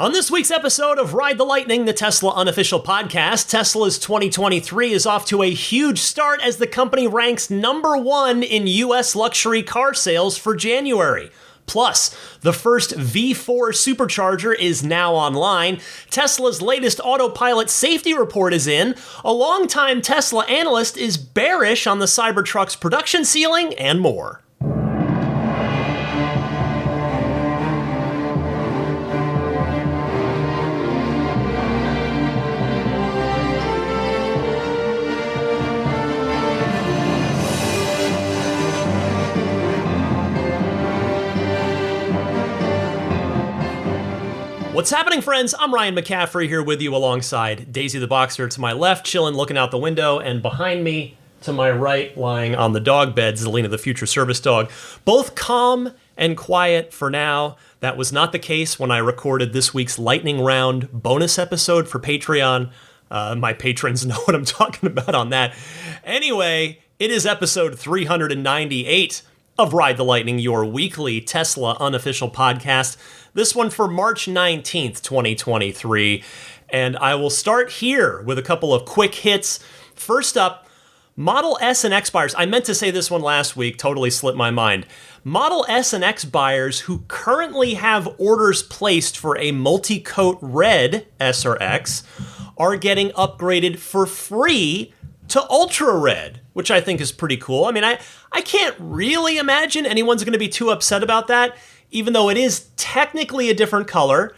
On this week's episode of Ride the Lightning, the Tesla unofficial podcast, Tesla's 2023 is off to a huge start as the company ranks number one in U.S. luxury car sales for January. Plus, the first V4 Supercharger is now online, Tesla's latest Autopilot safety report is in, a longtime Tesla analyst is bearish on the Cybertruck's production ceiling, and more. What's happening, friends? I'm Ryan McCaffrey here with you alongside Daisy the Boxer to my left, chilling, looking out the window, and behind me to my right, lying on the dog bed, Zelina the future service dog. Both calm and quiet for now. That was not the case when I recorded this week's Lightning Round bonus episode for Patreon. My patrons know what I'm talking about on that. Anyway, it is episode 398 of Ride the Lightning, your weekly Tesla unofficial podcast. This one for March 19th, 2023. And I will start here with a couple of quick hits. First up, Model S and X buyers. I meant to say this one last week, totally slipped my mind. Model S and X buyers who currently have orders placed for a multi-coat red S or X are getting upgraded for free to ultra red, which I think is pretty cool. I mean, I can't really imagine anyone's going to be too upset about that, even though it is technically a different color,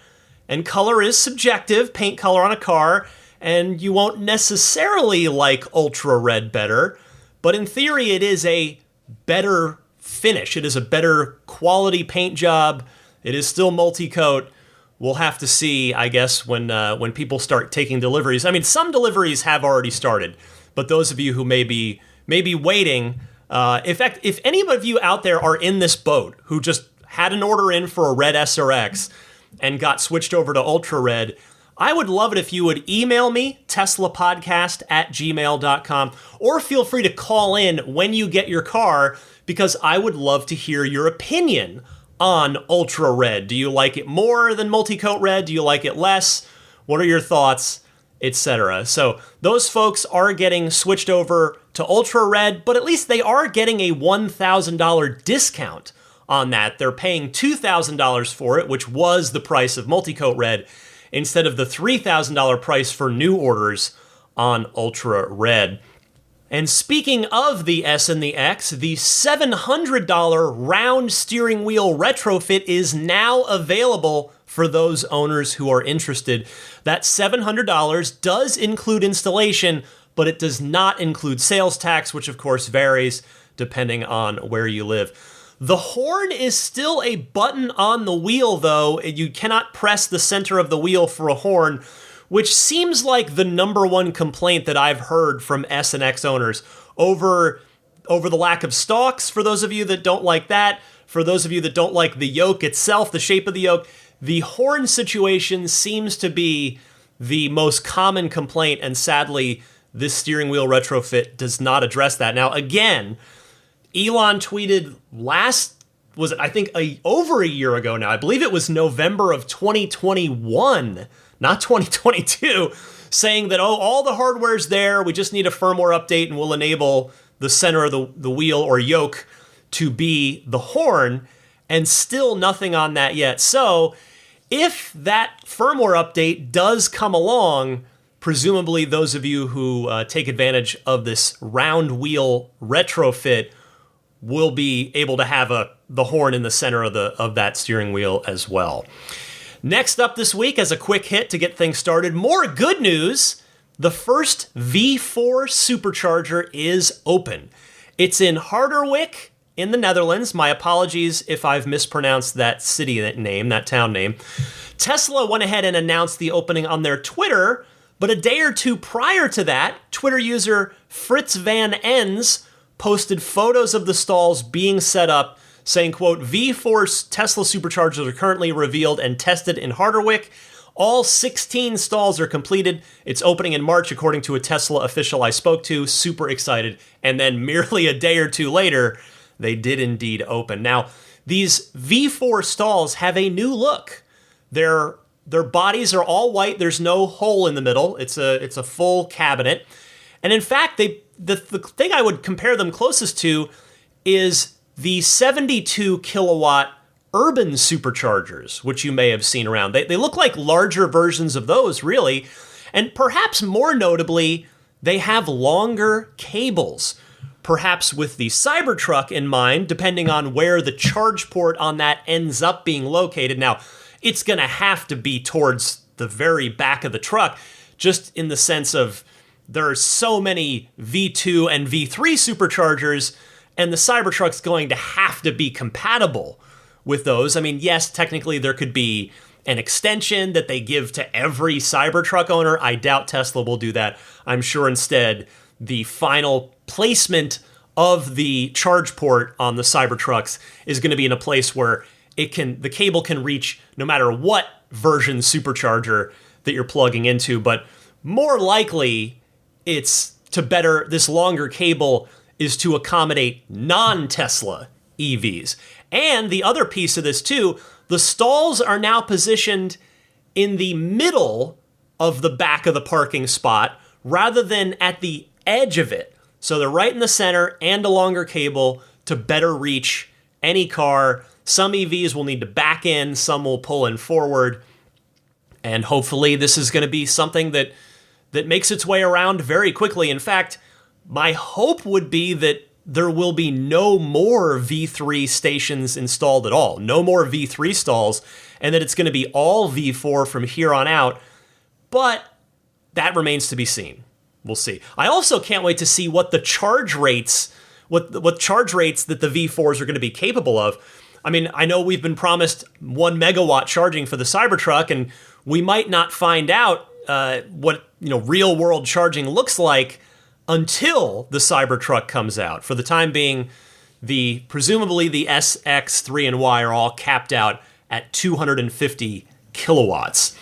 and color is subjective, paint color on a car, and you won't necessarily like ultra red better, but in theory it is a better finish. It is a better quality paint job. It is still multi-coat. We'll have to see, I guess, when people start taking deliveries. I mean, some deliveries have already started, but those of you who may be waiting, in fact, if any of you out there are in this boat who just had an order in for a red S or X and got switched over to ultra red, I would love it if you would email me, teslapodcast@gmail.com, or feel free to call in when you get your car, because I would love to hear your opinion on ultra red. Do you like it more than multi-coat red? Do you like it less? What are your thoughts? Etc. So those folks are getting switched over to ultra red, but at least they are getting a $1,000 discount on that. They're paying $2,000 for it, which was the price of multi-coat red, instead of the $3,000 price for new orders on ultra red. And speaking of the S and the X, the $700 round steering wheel retrofit is now available for those owners who are interested. That $700 does include installation, but it does not include sales tax, which of course varies depending on where you live. The horn is still a button on the wheel, though. You cannot press the center of the wheel for a horn, which seems like the number one complaint that I've heard from S and X owners over the lack of stalks, for those of you that don't like that, for those of you that don't like the yoke itself, the shape of the yoke. The horn situation seems to be the most common complaint, and sadly, this steering wheel retrofit does not address that. Now, again, Elon tweeted over a year ago now, I believe it was November of 2021, not 2022, saying that, all the hardware's there, we just need a firmware update and we'll enable the center of the wheel or yoke to be the horn, and still nothing on that yet. So if that firmware update does come along, presumably those of you who take advantage of this round wheel retrofit will be able to have the horn in the center of that steering wheel as well. Next up this week, as a quick hit to get things started, more good news. The first V4 Supercharger is open. It's in Harderwijk in the Netherlands. My apologies if I've mispronounced that city name, that town name. Tesla went ahead and announced the opening on their Twitter, but a day or two prior to that, Twitter user Fritz Van Ens posted photos of the stalls being set up, saying, quote, V4 Tesla Superchargers are currently revealed and tested in Harderwijk. All 16 stalls are completed. It's opening in March, according to a Tesla official I spoke to. Super excited. And then merely a day or two later, they did indeed open. Now, these V4 stalls have a new look. They're Their bodies are all white. There's no hole in the middle. It's a full cabinet. And in fact, the thing I would compare them closest to is the 72 kilowatt urban superchargers, which you may have seen around. They look like larger versions of those, really. And perhaps more notably, they have longer cables. Perhaps with the Cybertruck in mind, depending on where the charge port on that ends up being located. Now, it's going to have to be towards the very back of the truck, just in the sense of there are so many V2 and V3 superchargers, and the Cybertruck's going to have to be compatible with those. I mean, yes, technically there could be an extension that they give to every Cybertruck owner. I doubt Tesla will do that. I'm sure instead the final placement of the charge port on the Cybertrucks is going to be in a place where the cable can reach no matter what version supercharger that you're plugging into. But more likely, this longer cable is to accommodate non-Tesla EVs. And the other piece of this too, the stalls are now positioned in the middle of the back of the parking spot rather than at the edge of it. So they're right in the center and a longer cable to better reach any car. Some EVs will need to back in, some will pull in forward. And hopefully this is going to be something that makes its way around very quickly. In fact, my hope would be that there will be no more V3 stations installed at all, no more V3 stalls, and that it's going to be all V4 from here on out. But that remains to be seen. We'll see. I also can't wait to see what the charge rates, what charge rates that the V4s are going to be capable of. I mean, I know we've been promised 1 megawatt charging for the Cybertruck, and we might not find out what real world charging looks like until the Cybertruck comes out. For the time being, presumably the SX, 3, and Y are all capped out at 250 kilowatts.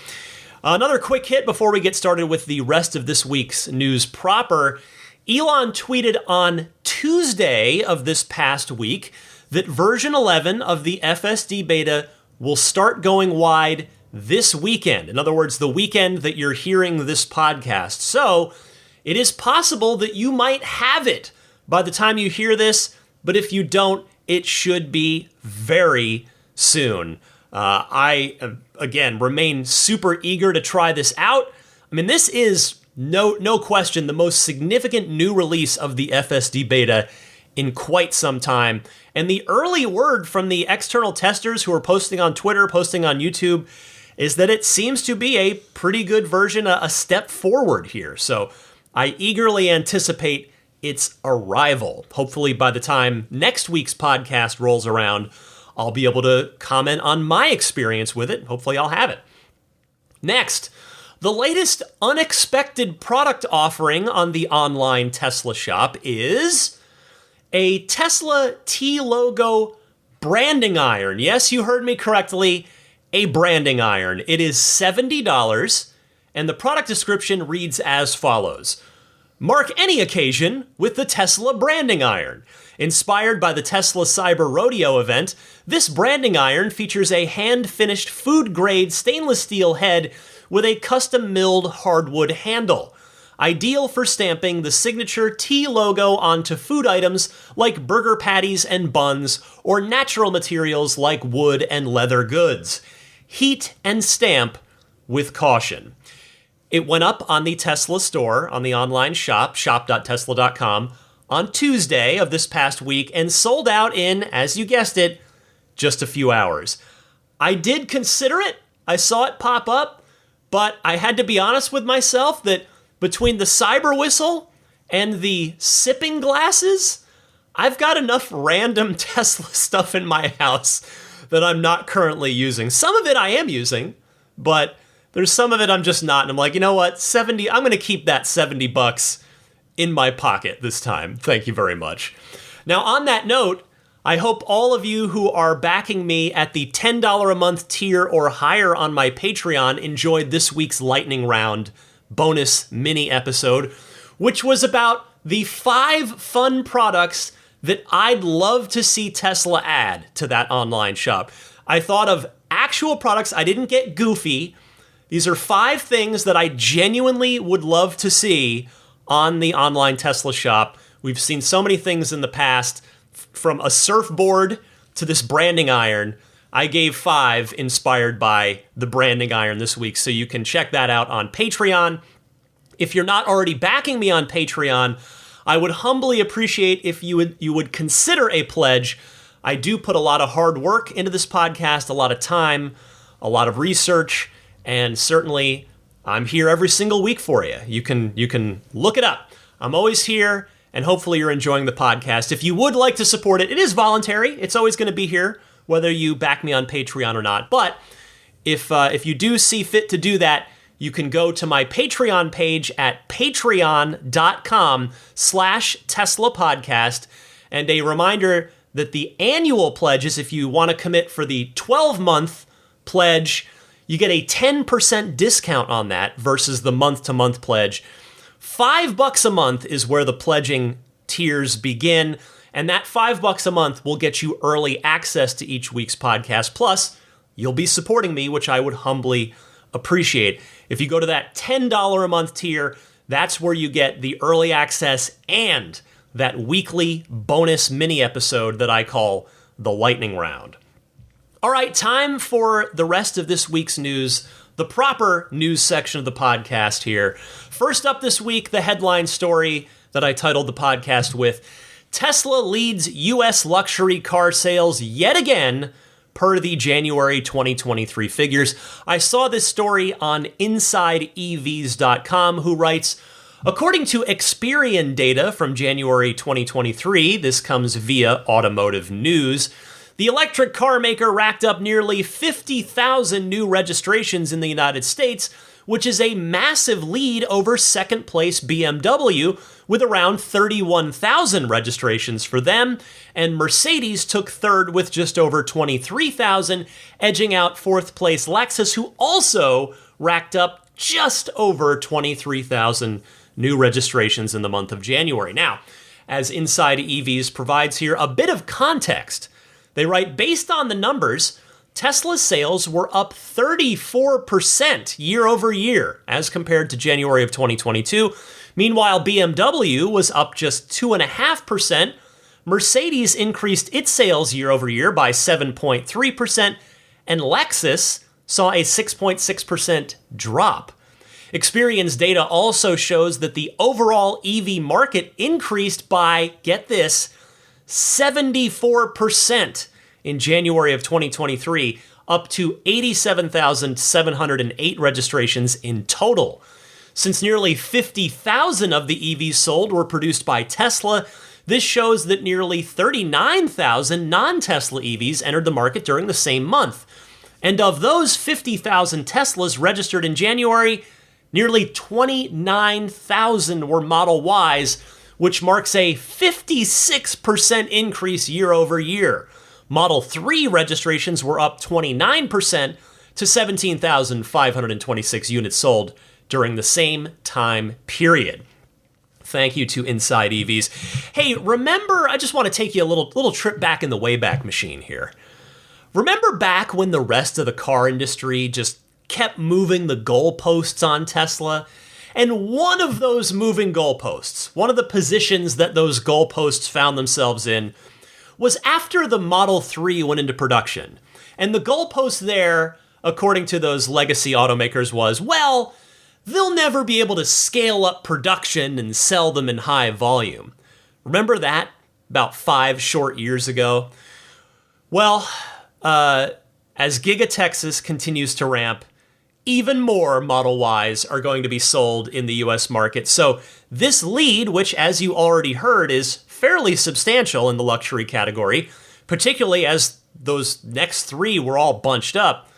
Another quick hit before we get started with the rest of this week's news proper. Elon tweeted on Tuesday of this past week that version 11 of the FSD beta will start going wide this weekend. In other words, the weekend that you're hearing this podcast. So it is possible that you might have it by the time you hear this, but if you don't, it should be very soon. I, again, remain super eager to try this out. I mean, this is no question the most significant new release of the FSD beta in quite some time. And the early word from the external testers who are posting on Twitter, posting on YouTube, is that it seems to be a pretty good version, a step forward here. So I eagerly anticipate its arrival. Hopefully by the time next week's podcast rolls around, I'll be able to comment on my experience with it. Hopefully I'll have it. Next, the latest unexpected product offering on the online Tesla shop is a Tesla T logo branding iron. Yes, you heard me correctly, a branding iron. It is $70, and the product description reads as follows. Mark any occasion with the Tesla branding iron. Inspired by the Tesla Cyber Rodeo event, this branding iron features a hand-finished food-grade stainless steel head with a custom-milled hardwood handle. Ideal for stamping the signature T logo onto food items like burger patties and buns, or natural materials like wood and leather goods. Heat and stamp with caution. It went up on the Tesla store, on the online shop, shop.tesla.com, on Tuesday of this past week and sold out in, as you guessed it, just a few hours. I did consider it. I saw it pop up, but I had to be honest with myself that between the cyber whistle and the sipping glasses, I've got enough random Tesla stuff in my house that I'm not currently using. Some of it I am using, but there's some of it I'm just not. And I'm like, you know what? I'm going to keep that $70 in my pocket this time. Thank you very much. Now, on that note, I hope all of you who are backing me at the $10 a month tier or higher on my Patreon enjoyed this week's lightning round bonus mini episode, which was about the 5 fun products that I'd love to see Tesla add to that online shop. I thought of actual products. I didn't get goofy. These are 5 things that I genuinely would love to see on the online Tesla shop. We've seen so many things in the past, from a surfboard to this branding iron. I gave 5 inspired by the branding iron this week, so you can check that out on Patreon. If you're not already backing me on Patreon, I would humbly appreciate if you would consider a pledge. I do put a lot of hard work into this podcast, a lot of time, a lot of research, and certainly I'm here every single week for you. You can look it up. I'm always here, and hopefully you're enjoying the podcast. If you would like to support it, it is voluntary. It's always going to be here, whether you back me on Patreon or not. But if you do see fit to do that, you can go to my Patreon page at patreon.com/Tesla podcast. And a reminder that the annual pledges, if you want to commit for the 12-month pledge, you get a 10% discount on that versus the month-to-month pledge. $5 a month is where the pledging tiers begin, and that $5 a month will get you early access to each week's podcast. Plus, you'll be supporting me, which I would humbly appreciate. If you go to that $10 a month tier, that's where you get the early access and that weekly bonus mini episode that I call the Lightning Round. All right, time for the rest of this week's news, the proper news section of the podcast here. First up this week, the headline story that I titled the podcast with: Tesla leads U.S. luxury car sales yet again, per the January 2023 figures. I saw this story on InsideEVs.com, who writes, according to Experian data from January 2023, this comes via Automotive News, the electric car maker racked up nearly 50,000 new registrations in the United States, which is a massive lead over second place BMW with around 31,000 registrations for them, and Mercedes took third with just over 23,000, edging out fourth place Lexus, who also racked up just over 23,000 new registrations in the month of January. Now, as Inside EVs provides here a bit of context, they write, based on the numbers, Tesla's sales were up 34% year over year as compared to January of 2022. Meanwhile, BMW was up just 2.5%. Mercedes increased its sales year over year by 7.3%, and Lexus saw a 6.6% drop. Experian's data also shows that the overall EV market increased by, get this, 74% in January of 2023, up to 87,708 registrations in total. Since nearly 50,000 of the EVs sold were produced by Tesla, this shows that nearly 39,000 non-Tesla EVs entered the market during the same month. And of those 50,000 Teslas registered in January, nearly 29,000 were Model Ys, which marks a 56% increase year over year. Model 3 registrations were up 29% to 17,526 units sold during the same time period. Thank you to Inside EVs. Hey, remember, I just want to take you a little trip back in the Wayback Machine here. Remember back when the rest of the car industry just kept moving the goalposts on Tesla? And one of those moving goalposts, one of the positions that those goalposts found themselves in, was after the Model 3 went into production. And the goalpost there, according to those legacy automakers, was, well, they'll never be able to scale up production and sell them in high volume. Remember that about 5 short years ago? Well, as Giga Texas continues to ramp, even more Model Ys are going to be sold in the US market. So this lead, which as you already heard is fairly substantial in the luxury category, particularly as those next 3 were all bunched up,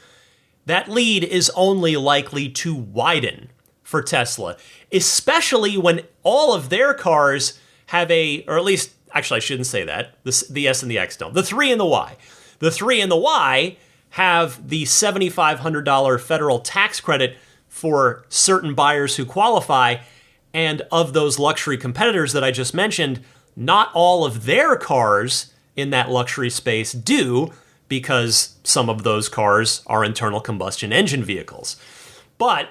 that lead is only likely to widen for Tesla, especially when all of their cars have or at least, actually I shouldn't say that, the S and the X don't, the 3 and the Y. The 3 and the Y have the $7,500 federal tax credit for certain buyers who qualify, and of those luxury competitors that I just mentioned, not all of their cars in that luxury space do, because some of those cars are internal combustion engine vehicles. But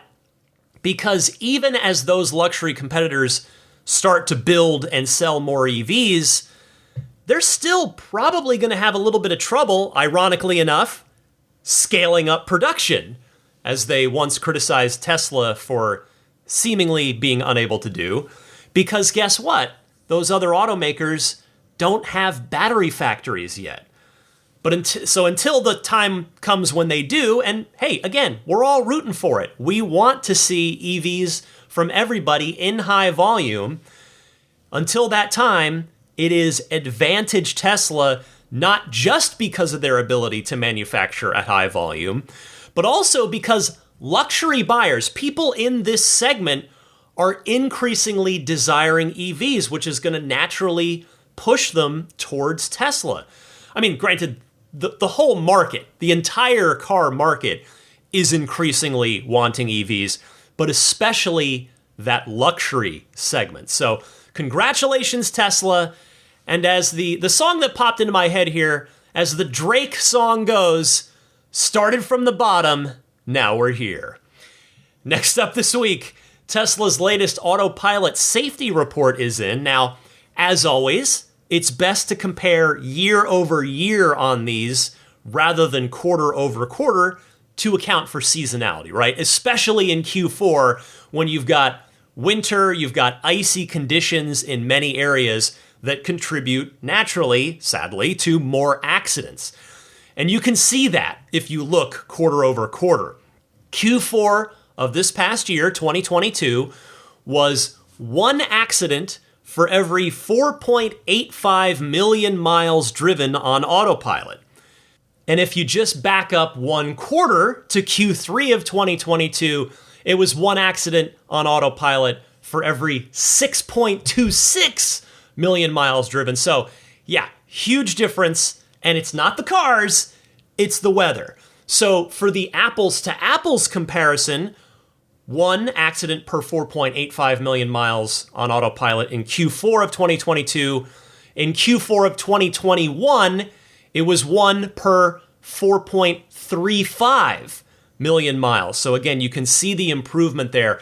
because even as those luxury competitors start to build and sell more EVs, they're still probably going to have a little bit of trouble, ironically enough, scaling up production, as they once criticized Tesla for seemingly being unable to do. Because guess what? Those other automakers don't have battery factories yet. But so until the time comes when they do, and hey, again, we're all rooting for it. We want to see EVs from everybody in high volume. Until that time, it is advantage Tesla, not just because of their ability to manufacture at high volume, but also because luxury buyers, people in this segment, are increasingly desiring EVs, which is going to naturally push them towards Tesla. I mean, granted, the whole market, the entire car market, is increasingly wanting EVs, but especially that luxury segment. So congratulations, Tesla. And as the song that popped into my head here, as the Drake song goes, started from the bottom, now we're here. Next up this week, Tesla's latest Autopilot safety report is in. Now, as always, it's best to compare year over year on these rather than quarter over quarter to account for seasonality, right? Especially in Q4 when you've got winter, you've got icy conditions in many areas that contribute naturally, sadly, to more accidents. And you can see that if you look quarter over quarter. Q4 of this past year, 2022, was one accident for every 4.85 million miles driven on Autopilot. And if you just back up one quarter to Q3 of 2022, it was one accident on Autopilot for every 6.26 million miles driven. So yeah, huge difference. And it's not the cars, it's the weather. So for the apples to apples comparison, one accident per 4.85 million miles on Autopilot in Q4 of 2022. In Q4 of 2021, it was one per 4.35 million miles. So again, you can see the improvement there.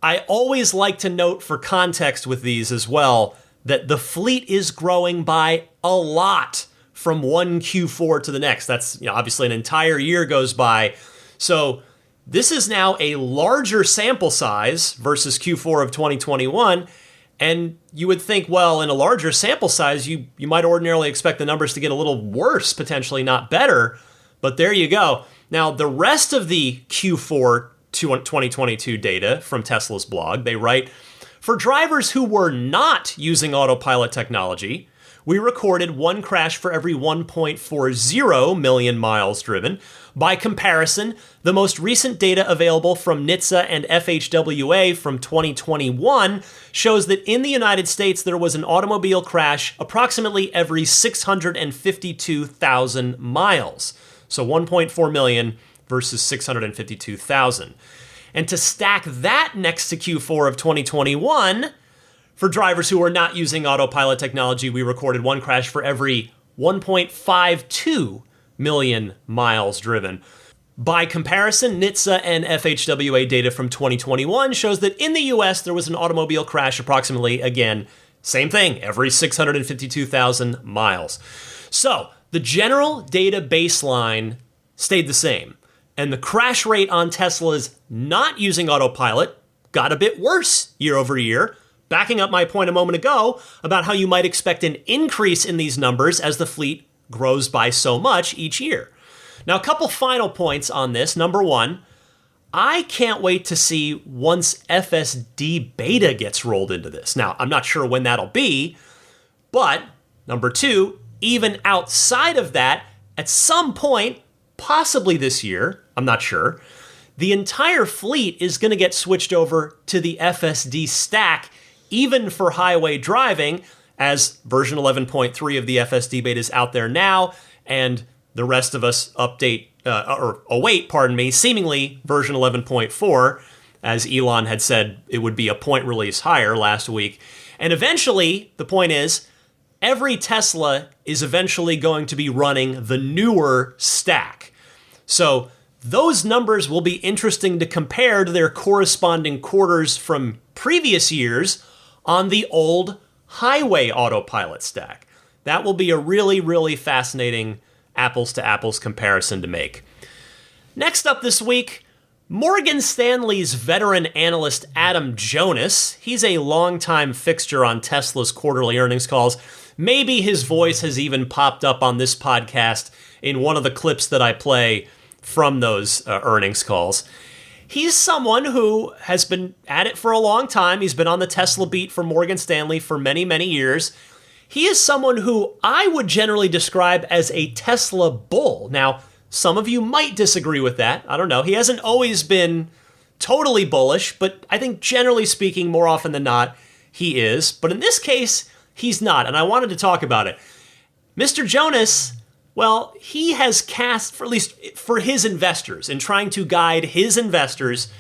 I always like to note for context with these as well that the fleet is growing by a lot from one Q4 to the next. That's, obviously an entire year goes by. So this is now a larger sample size versus Q4 of 2021. And you would think, well, in a larger sample size, you might ordinarily expect the numbers to get a little worse, potentially not better. But there you go. Now, the rest of the Q4 2022 data from Tesla's blog, they write, for drivers who were not using Autopilot technology, we recorded one crash for every 1.40 million miles driven. By comparison, the most recent data available from NHTSA and FHWA from 2021 shows that in the United States, there was an automobile crash approximately every 652,000 miles. So 1.4 million versus 652,000. And to stack that next to Q4 of 2021, for drivers who are not using Autopilot technology, we recorded one crash for every 1.52 million miles driven. By comparison, NHTSA and FHWA data from 2021 shows that in the US, there was an automobile crash approximately, again, same thing, every 652,000 miles. So the general data baseline stayed the same. And the crash rate on Teslas not using Autopilot got a bit worse year over year, backing up my point a moment ago about how you might expect an increase in these numbers as the fleet grows by so much each year. Now, a couple final points on this. Number one, I can't wait to see once FSD beta gets rolled into this. Now, I'm not sure when that'll be, but number two, even outside of that, at some point, possibly this year, I'm not sure, the entire fleet is going to get switched over to the FSD stack, even for highway driving, as version 11.3 of the FSD beta is out there now, and the rest of us await, seemingly version 11.4, as Elon had said it would be a point release higher last week. And eventually, the point is, every Tesla is eventually going to be running the newer stack. So those numbers will be interesting to compare to their corresponding quarters from previous years on the old highway Autopilot stack. That will be a really, really fascinating apples to apples comparison to make. Next up this week, Morgan Stanley's veteran analyst Adam Jonas. He's a longtime fixture on Tesla's quarterly earnings calls. Maybe his voice has even popped up on this podcast in one of the clips that I play from those earnings calls. He's someone who has been at it for a long time. He's been on the Tesla beat for Morgan Stanley for many, many years. He is someone who I would generally describe as a Tesla bull. Now, some of you might disagree with that. I don't know. He hasn't always been totally bullish, but I think generally speaking, more often than not, he is. But in this case, he's not, and I wanted to talk about it. Mr. Jonas, well, he has cast, for at least for his investors, in trying to guide his investors,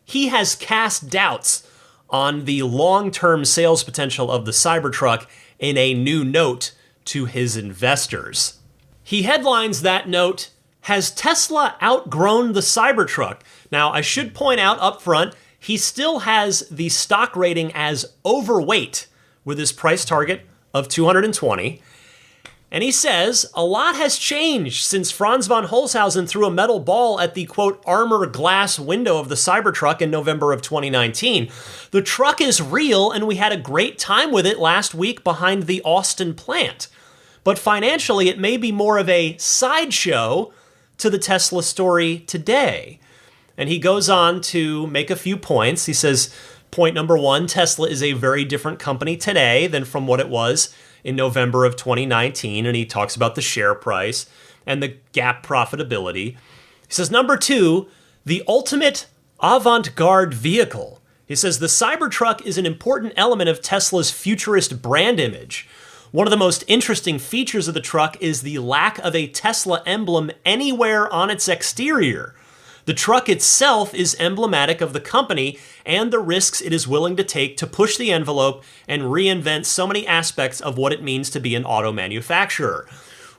he has cast doubts on the long-term sales potential of the Cybertruck in a new note to his investors. He headlines that note, "Has Tesla outgrown the Cybertruck?" Now, I should point out up front, he still has the stock rating as overweight with his price target of 220. And he says, "A lot has changed since Franz von Holzhausen threw a metal ball at the, quote, armor glass window of the Cybertruck in November of 2019. The truck is real, and we had a great time with it last week behind the Austin plant. But financially, it may be more of a sideshow to the Tesla story today." And he goes on to make a few points. He says, point number one, Tesla is a very different company today than from what it was in November of 2019, and he talks about the share price and the gap profitability. He says, number two, the ultimate avant-garde vehicle. He says, the Cybertruck is an important element of Tesla's futurist brand image. One of the most interesting features of the truck is the lack of a Tesla emblem anywhere on its exterior. The truck itself is emblematic of the company and the risks it is willing to take to push the envelope and reinvent so many aspects of what it means to be an auto manufacturer.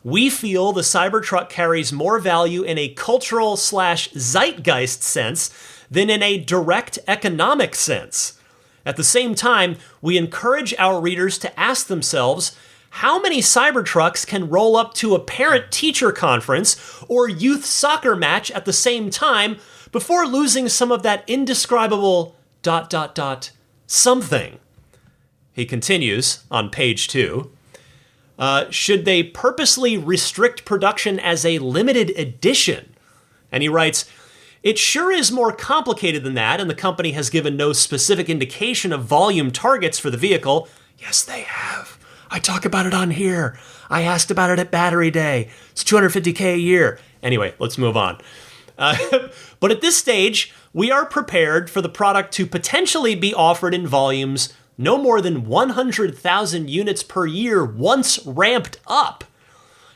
We feel the Cybertruck carries more value in a cultural/zeitgeist sense than in a direct economic sense. At the same time, we encourage our readers to ask themselves, how many Cybertrucks can roll up to a parent-teacher conference or youth soccer match at the same time before losing some of that indescribable ... something? He continues on page 2. Should they purposely restrict production as a limited edition? And he writes, it sure is more complicated than that, and the company has given no specific indication of volume targets for the vehicle. Yes, they have. I talk about it on here. I asked about it at Battery Day. It's $250K a year. Anyway, let's move on. But at this stage, we are prepared for the product to potentially be offered in volumes no more than 100,000 units per year once ramped up.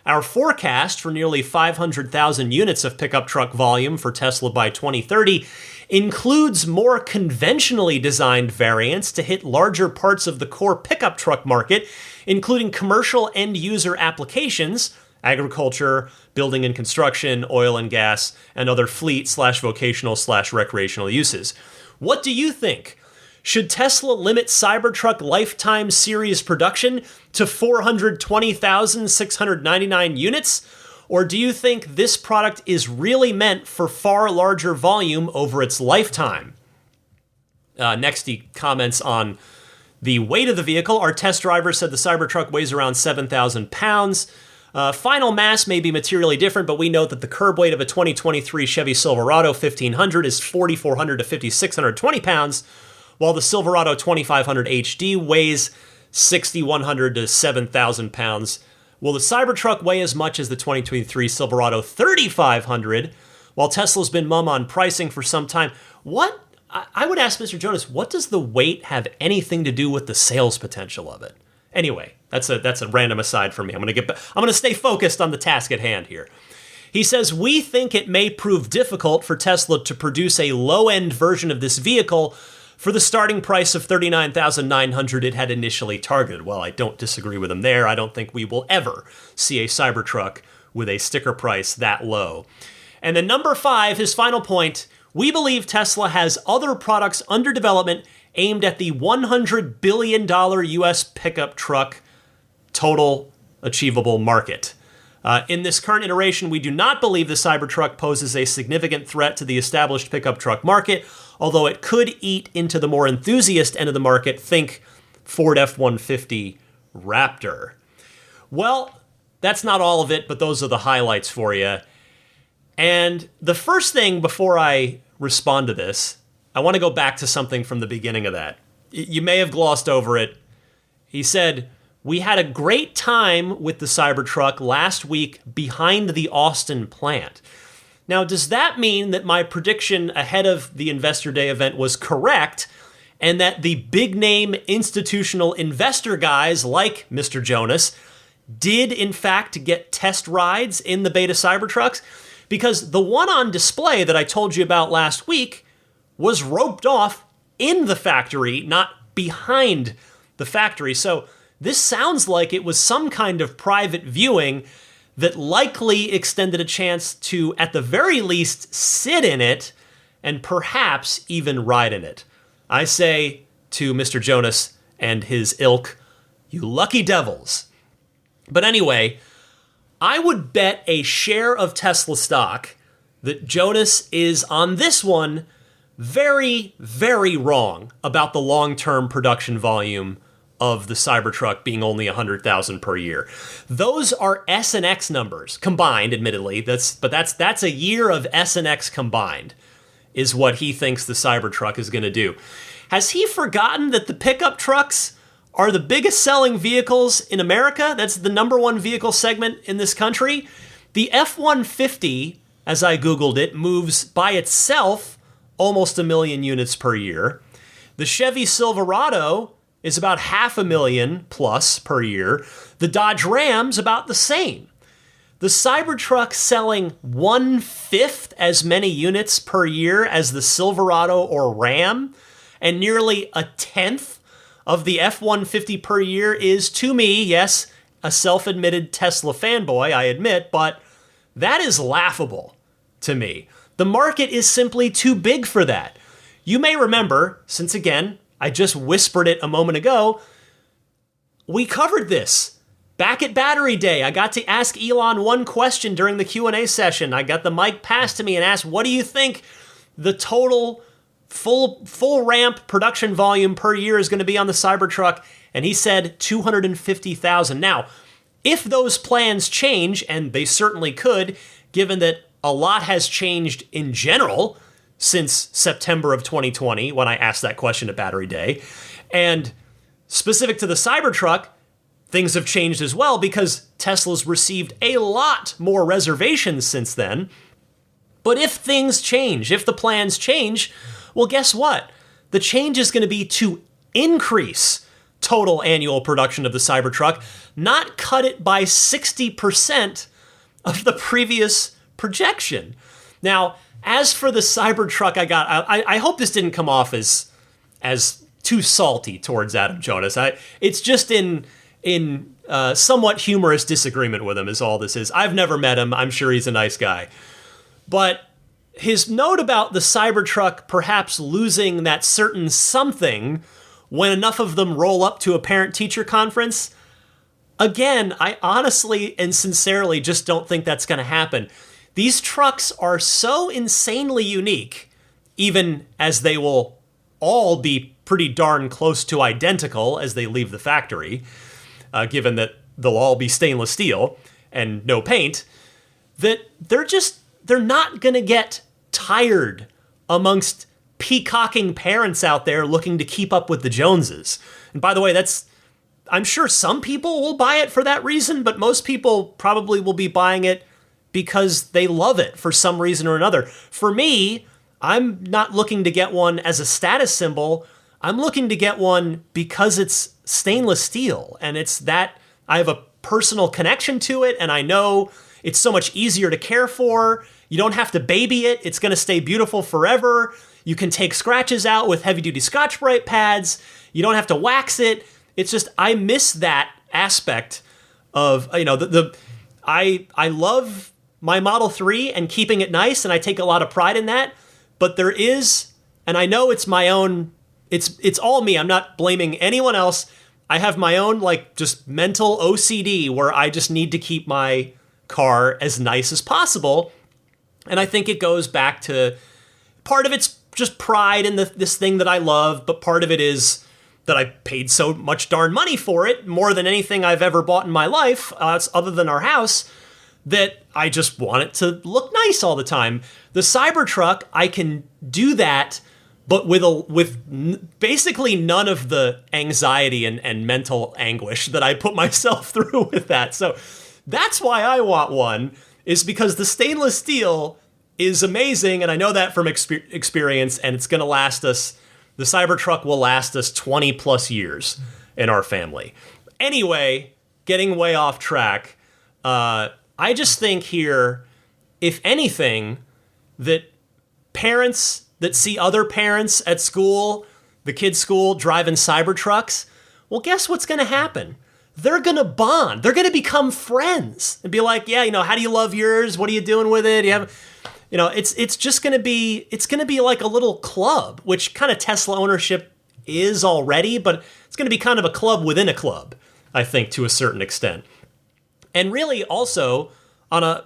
Our forecast for nearly 500,000 units of pickup truck volume for Tesla by 2030 includes more conventionally designed variants to hit larger parts of the core pickup truck market, including commercial end-user applications, agriculture, building and construction, oil and gas, and other fleet/vocational/recreational uses. What do you think? Should Tesla limit Cybertruck lifetime series production to 420,699 units? Or do you think this product is really meant for far larger volume over its lifetime? Next, he comments on the weight of the vehicle. Our test driver said the Cybertruck weighs around 7,000 pounds. Final mass may be materially different, but we note that the curb weight of a 2023 Chevy Silverado 1500 is 4,400 to 5,620 pounds, while the Silverado 2500 HD weighs 6,100 to 7,000 pounds. Will the Cybertruck weigh as much as the 2023 Silverado 3500? While Tesla's been mum on pricing for some time, I would ask Mr. Jonas, what does the weight have anything to do with the sales potential of it? Anyway, that's a random aside for me. I'm going to stay focused on the task at hand here. He says, we think it may prove difficult for Tesla to produce a low-end version of this vehicle for the starting price of $39,900 it had initially targeted. Well, I don't disagree with him there. I don't think we will ever see a Cybertruck with a sticker price that low. And then number 5, his final point, we believe Tesla has other products under development aimed at the $100 billion US pickup truck total achievable market. In this current iteration, we do not believe the Cybertruck poses a significant threat to the established pickup truck market, although it could eat into the more enthusiast end of the market. Think Ford F-150 Raptor. Well, that's not all of it, but those are the highlights for you. And the first thing before I respond to this, I want to go back to something from the beginning of that. You may have glossed over it. He said, we had a great time with the Cybertruck last week behind the Austin plant. Now, does that mean that my prediction ahead of the Investor Day event was correct and that the big name institutional investor guys like Mr. Jonas did in fact get test rides in the beta Cybertrucks? Because the one on display that I told you about last week was roped off in the factory, not behind the factory. So this sounds like it was some kind of private viewing that likely extended a chance to, at the very least, sit in it and perhaps even ride in it. I say to Mr. Jonas and his ilk, you lucky devils. But anyway, I would bet a share of Tesla stock that Jonas is on this one very, very wrong about the long-term production volume of the Cybertruck being only 100,000 per year. Those are S and X numbers combined, admittedly. That's a year of S and X combined is what he thinks the Cybertruck is going to do. Has he forgotten that the pickup trucks are the biggest selling vehicles in America? That's the number one vehicle segment in this country. The F-150, as I Googled it, moves by itself almost 1 million units per year. The Chevy Silverado is about 500,000 plus per year. The Dodge Ram's about the same. The Cybertruck selling 1/5 as many units per year as the Silverado or Ram, and nearly 1/10 of the F-150 per year is, to me, yes, a self-admitted Tesla fanboy, I admit, but that is laughable to me. The market is simply too big for that. You may remember, since again, I just whispered it a moment ago, we covered this back at Battery Day. I got to ask Elon one question during the Q&A session. I got the mic passed to me and asked, what do you think the total full ramp production volume per year is going to be on the Cybertruck? And he said 250,000. Now, if those plans change, and they certainly could, given that a lot has changed in general since September of 2020 when I asked that question at Battery Day. And specific to the Cybertruck, things have changed as well because Tesla's received a lot more reservations since then. But if things change, if the plans change, well, guess what? The change is going to be to increase total annual production of the Cybertruck, not cut it by 60% of the previous projection. Now, as for the Cybertruck I hope this didn't come off as too salty towards Adam Jonas. It's just in somewhat humorous disagreement with him is all this is. I've never met him. I'm sure he's a nice guy. But his note about the Cybertruck perhaps losing that certain something when enough of them roll up to a parent-teacher conference, again, I honestly and sincerely just don't think that's going to happen. These trucks are so insanely unique, even as they will all be pretty darn close to identical as they leave the factory, given that they'll all be stainless steel and no paint, that they're not going to get tired amongst peacocking parents out there looking to keep up with the Joneses. And by the way, I'm sure some people will buy it for that reason, but most people probably will be buying it because they love it for some reason or another. For me, I'm not looking to get one as a status symbol. I'm looking to get one because it's stainless steel, and it's that I have a personal connection to it, and I know it's so much easier to care for. You don't have to baby it. It's going to stay beautiful forever. You can take scratches out with heavy-duty Scotch-Brite pads. You don't have to wax it. It's just, I miss that aspect of, I love my Model 3 and keeping it nice, and I take a lot of pride in that. But there is, and I know it's my own, it's all me. I'm not blaming anyone else. I have my own, like, just mental OCD where I just need to keep my car as nice as possible. And I think it goes back to, part of it's just pride in this thing that I love, but part of it is that I paid so much darn money for it, more than anything I've ever bought in my life, other than our house, that I just want it to look nice all the time. The Cybertruck, I can do that, but with basically none of the anxiety and mental anguish that I put myself through with that. So that's why I want one, is because the stainless steel is amazing, and I know that from experience, and it's going to last us, the Cybertruck will last us 20 plus years in our family. Anyway, getting way off track, I just think here, if anything, that parents that see other parents at school, the kids' school, driving Cybertrucks, well, guess what's going to happen? They're going to bond. They're going to become friends and be like, yeah, how do you love yours? What are you doing with it? It's just going to be, it's going to be like a little club, which kind of Tesla ownership is already, but it's going to be kind of a club within a club, I think, to a certain extent. And really also, on a,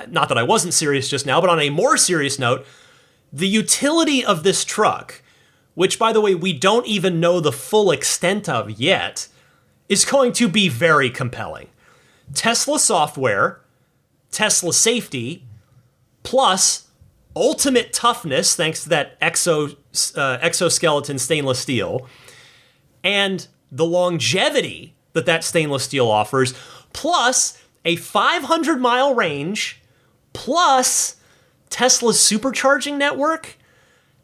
not that I wasn't serious just now, but on a more serious note, the utility of this truck, which, by the way, we don't even know the full extent of yet, is going to be very compelling. Tesla software, Tesla safety, plus ultimate toughness, thanks to that exoskeleton stainless steel, and the longevity that stainless steel offers, plus a 500-mile range, plus Tesla's supercharging network.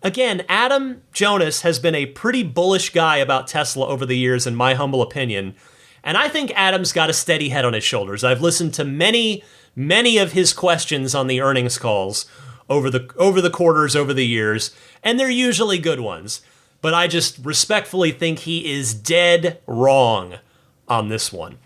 Again, Adam Jonas has been a pretty bullish guy about Tesla over the years, in my humble opinion, and I think Adam's got a steady head on his shoulders. I've listened to many of his questions on the earnings calls over the quarters, over the years, and they're usually good ones. But I just respectfully think he is dead wrong on this one.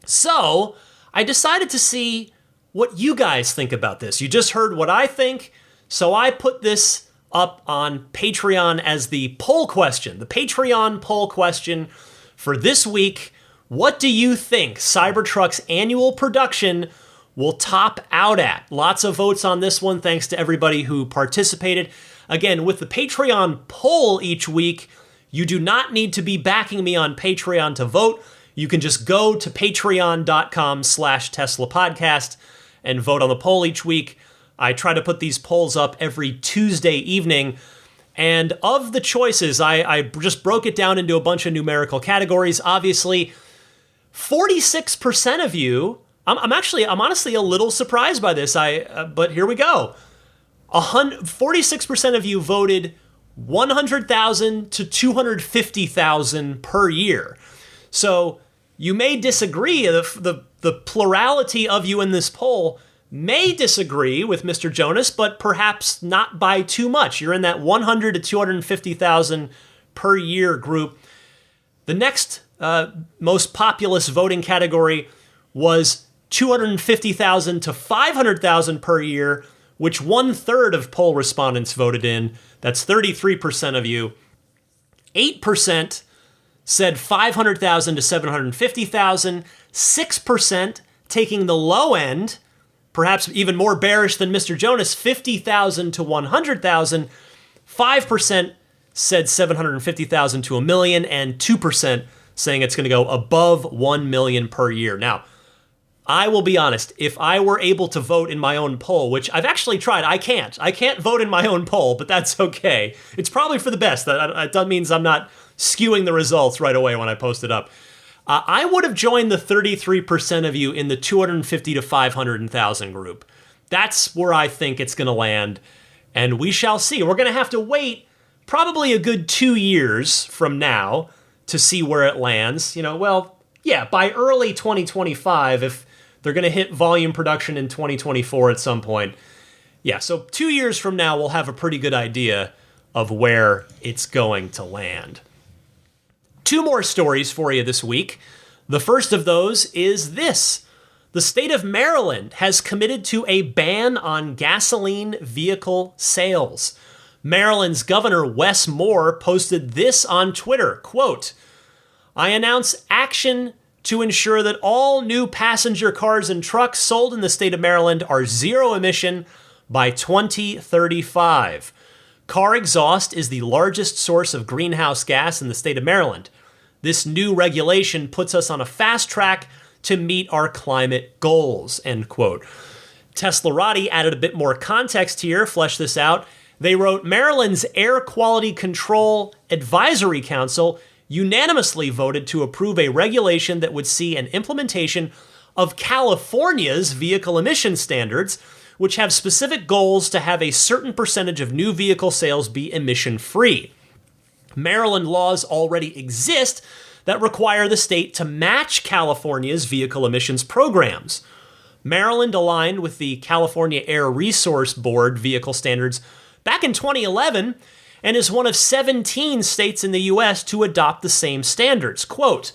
So I decided to see what you guys think about this. You just heard what I think, so I put this up on Patreon as the poll question, the Patreon poll question for this week. What do you think Cybertruck's annual production will top out at? Lots of votes on this one, thanks to everybody who participated. Again, with the Patreon poll each week, you do not need to be backing me on Patreon to vote. You can just go to patreon.com/Tesla podcast and vote on the poll each week. I try to put these polls up every Tuesday evening. And of the choices, I just broke it down into a bunch of numerical categories. Obviously, 46% of you, I'm honestly a little surprised by this. But here we go. 46% of you voted 100,000 to 250,000 per year. So you may disagree. The plurality of you in this poll may disagree with Mr. Jonas, but perhaps not by too much. You're in that 100 to 250,000 per year group. The next most populous voting category was 250,000 to 500,000 per year, which 1/3 of poll respondents voted in. That's 33% of you. 8% said 500,000 to 750,000. 6% taking the low end, perhaps even more bearish than Mr. Jonas, 50,000 to 100,000. 5% said 750,000 to a million, and 2% saying it's going to go above 1 million per year. Now, I will be honest, if I were able to vote in my own poll, which I've actually tried, I can't vote in my own poll, but that's okay. It's probably for the best. That means I'm not skewing the results right away when I post it up. I would have joined the 33% of you in the 250 to 500,000 group. That's where I think it's going to land, and we shall see. We're going to have to wait probably a good 2 years from now to see where it lands. By early 2025, if they're going to hit volume production in 2024 at some point. Yeah, so 2 years from now, we'll have a pretty good idea of where it's going to land. 2 more stories for you this week. The first of those is this. The state of Maryland has committed to a ban on gasoline vehicle sales. Maryland's Governor Wes Moore posted this on Twitter, quote, "I announce action to ensure that all new passenger cars and trucks sold in the state of Maryland are zero emission by 2035. Car exhaust is the largest source of greenhouse gas in the state of Maryland. This new regulation puts us on a fast track to meet our climate goals," end quote. Teslarati added a bit more context here, flesh this out. They wrote, Maryland's Air Quality Control Advisory Council unanimously voted to approve a regulation that would see an implementation of California's vehicle emission standards, which have specific goals to have a certain percentage of new vehicle sales be emission-free. Maryland laws already exist that require the state to match California's vehicle emissions programs. Maryland aligned with the California Air Resource Board vehicle standards back in 2011 and is one of 17 states in the U.S. to adopt the same standards. Quote,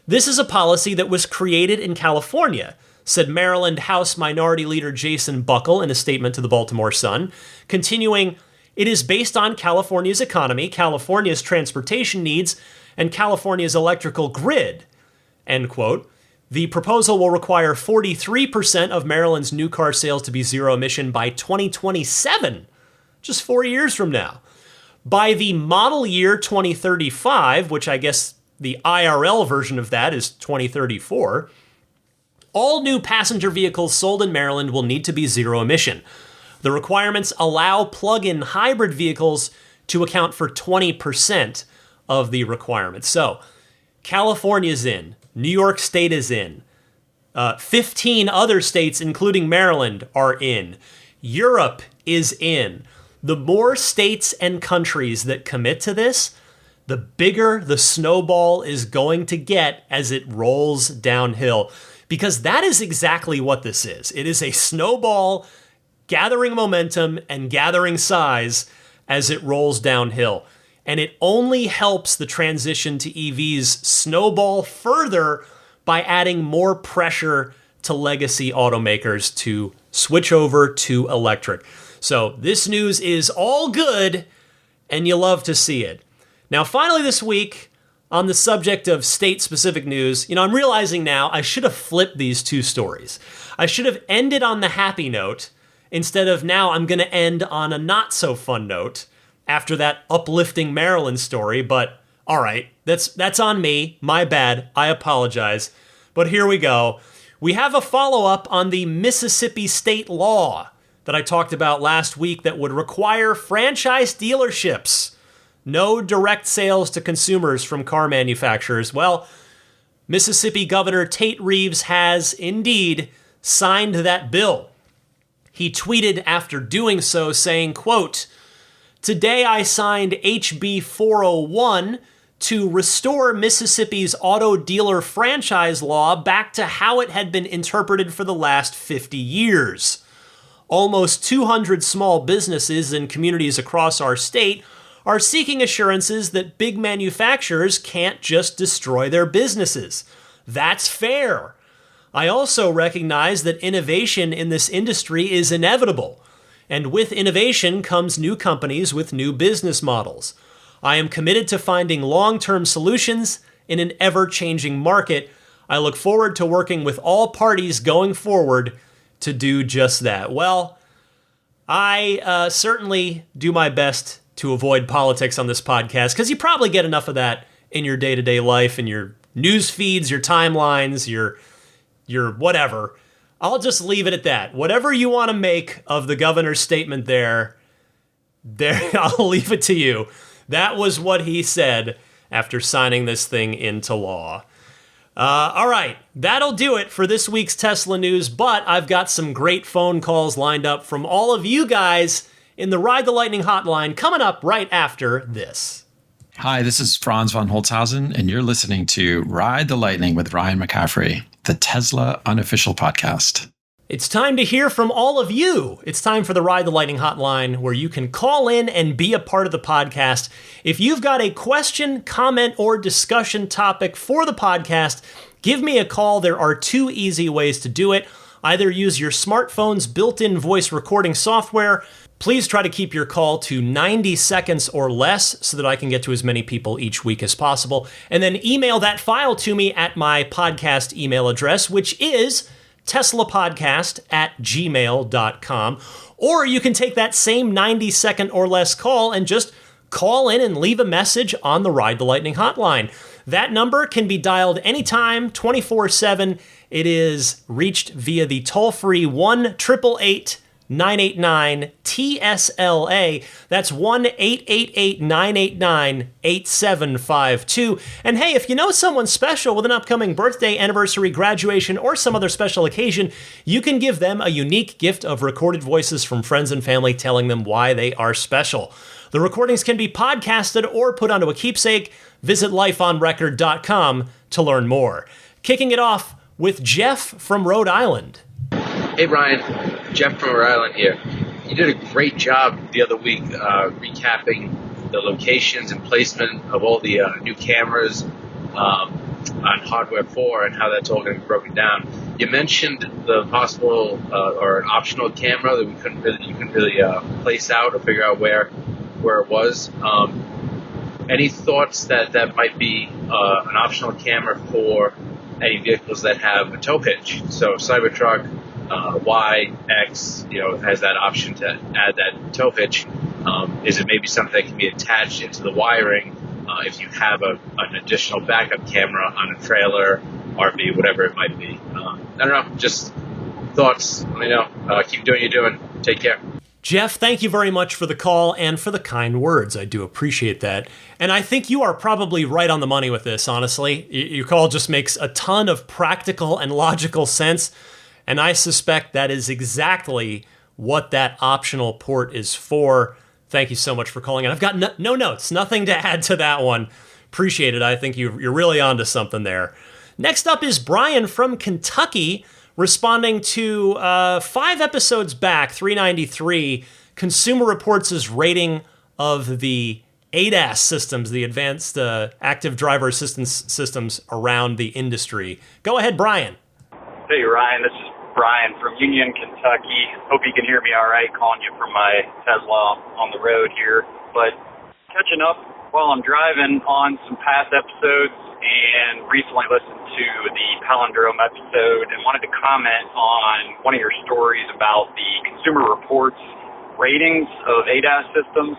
"This is a policy that was created in California," said Maryland House Minority Leader Jason Buckle in a statement to the Baltimore Sun, continuing, "It is based on California's economy, California's transportation needs, and California's electrical grid," end quote. The proposal will require 43% of Maryland's new car sales to be zero emission by 2027, just 4 years from now. By the model year 2035, which I guess the IRL version of that is 2034, all new passenger vehicles sold in Maryland will need to be zero emission. The requirements allow plug-in hybrid vehicles to account for 20% of the requirements. So, California's in, New York State is in, 15 other states, including Maryland, are in. Europe is in. The more states and countries that commit to this, the bigger the snowball is going to get as it rolls downhill. Because that is exactly what this is. It is a snowball gathering momentum and gathering size as it rolls downhill. And it only helps the transition to EVs snowball further by adding more pressure to legacy automakers to switch over to electric. So this news is all good, and you love to see it. Now, finally this week, on the subject of state-specific news, I'm realizing now I should have flipped these two stories. I should have ended on the happy note instead of now I'm going to end on a not-so-fun note after that uplifting Maryland story, but all right, that's on me. My bad. I apologize. But here we go. We have a follow-up on the Mississippi state law that I talked about last week that would require franchise dealerships. No direct sales to consumers from car manufacturers. Well, Mississippi Governor Tate Reeves has indeed signed that bill. He tweeted after doing so saying, quote, "Today I signed HB 401 to restore Mississippi's auto dealer franchise law back to how it had been interpreted for the last 50 years. Almost 200 small businesses and communities across our state are seeking assurances that big manufacturers can't just destroy their businesses. That's fair. I also recognize that innovation in this industry is inevitable, and with innovation comes new companies with new business models. I am committed to finding long-term solutions in an ever-changing market. I look forward to working with all parties going forward to do just that." Well, I certainly do my best to avoid politics on this podcast, because you probably get enough of that in your day-to-day life, in your news feeds, your timelines, your whatever. I'll just leave it at that. Whatever you want to make of the governor's statement there, I'll leave it to you. That was what he said after signing this thing into law. All right, that'll do it for this week's Tesla news, but I've got some great phone calls lined up from all of you guys in the Ride the Lightning hotline coming up right after this. Hi, this is Franz von Holzhausen, and you're listening to Ride the Lightning with Ryan McCaffrey, the Tesla unofficial podcast. It's time to hear from all of you. It's time for the Ride the Lightning hotline, where you can call in and be a part of the podcast. If you've got a question, comment, or discussion topic for the podcast, Give me a call. There are 2 easy ways to do it. Either use your smartphone's built-in voice recording software. Please try to keep your call to 90 seconds or less so that I can get to as many people each week as possible. And then email that file to me at my podcast email address, which is teslapodcast@gmail.com. Or you can take that same 90-second or less call and just call in and leave a message on the Ride the Lightning hotline. That number can be dialed anytime, 24/7. It is reached via the toll-free 1-888-989-TSLA. That's 1-888-989-8752. And hey, if you know someone special with an upcoming birthday, anniversary, graduation, or some other special occasion, you can give them a unique gift of recorded voices from friends and family telling them why they are special. The recordings can be podcasted or put onto a keepsake. Visit lifeonrecord.com to learn more. Kicking it off with Jeff from Rhode Island. Hey Ryan, Jeff from Rhode Island here. You did a great job the other week recapping the locations and placement of all the new cameras on Hardware 4 and how that's all going to be broken down. You mentioned the possible or an optional camera that you couldn't really place out or figure out where it was. Any thoughts that might be an optional camera for any vehicles that have a tow hitch? So Cybertruck, Y, X, has that option to add that tow hitch. Is it maybe something that can be attached into the wiring if you have an additional backup camera on a trailer, RV, whatever it might be? I don't know, just thoughts. Let me know. Keep doing what you're doing. Take care. Jeff, thank you very much for the call and for the kind words. I do appreciate that. And I think you are probably right on the money with this, honestly. Your call just makes a ton of practical and logical sense, and I suspect that is exactly what that optional port is for. Thank you so much for calling in. I've got no notes, nothing to add to that one. Appreciate it. I think you're really onto something there. Next up is Brian from Kentucky, responding to 5 episodes back, 393, Consumer Reports' rating of the ADAS systems, the advanced active driver assistance systems around the industry. Go ahead, Brian. Hey, Ryan. This is Brian from Union, Kentucky. Hope you can hear me all right, calling you from my Tesla on the road here. But catching up while I'm driving on some past episodes and recently listened to the Palindrome episode and wanted to comment on one of your stories about the Consumer Reports ratings of ADAS systems.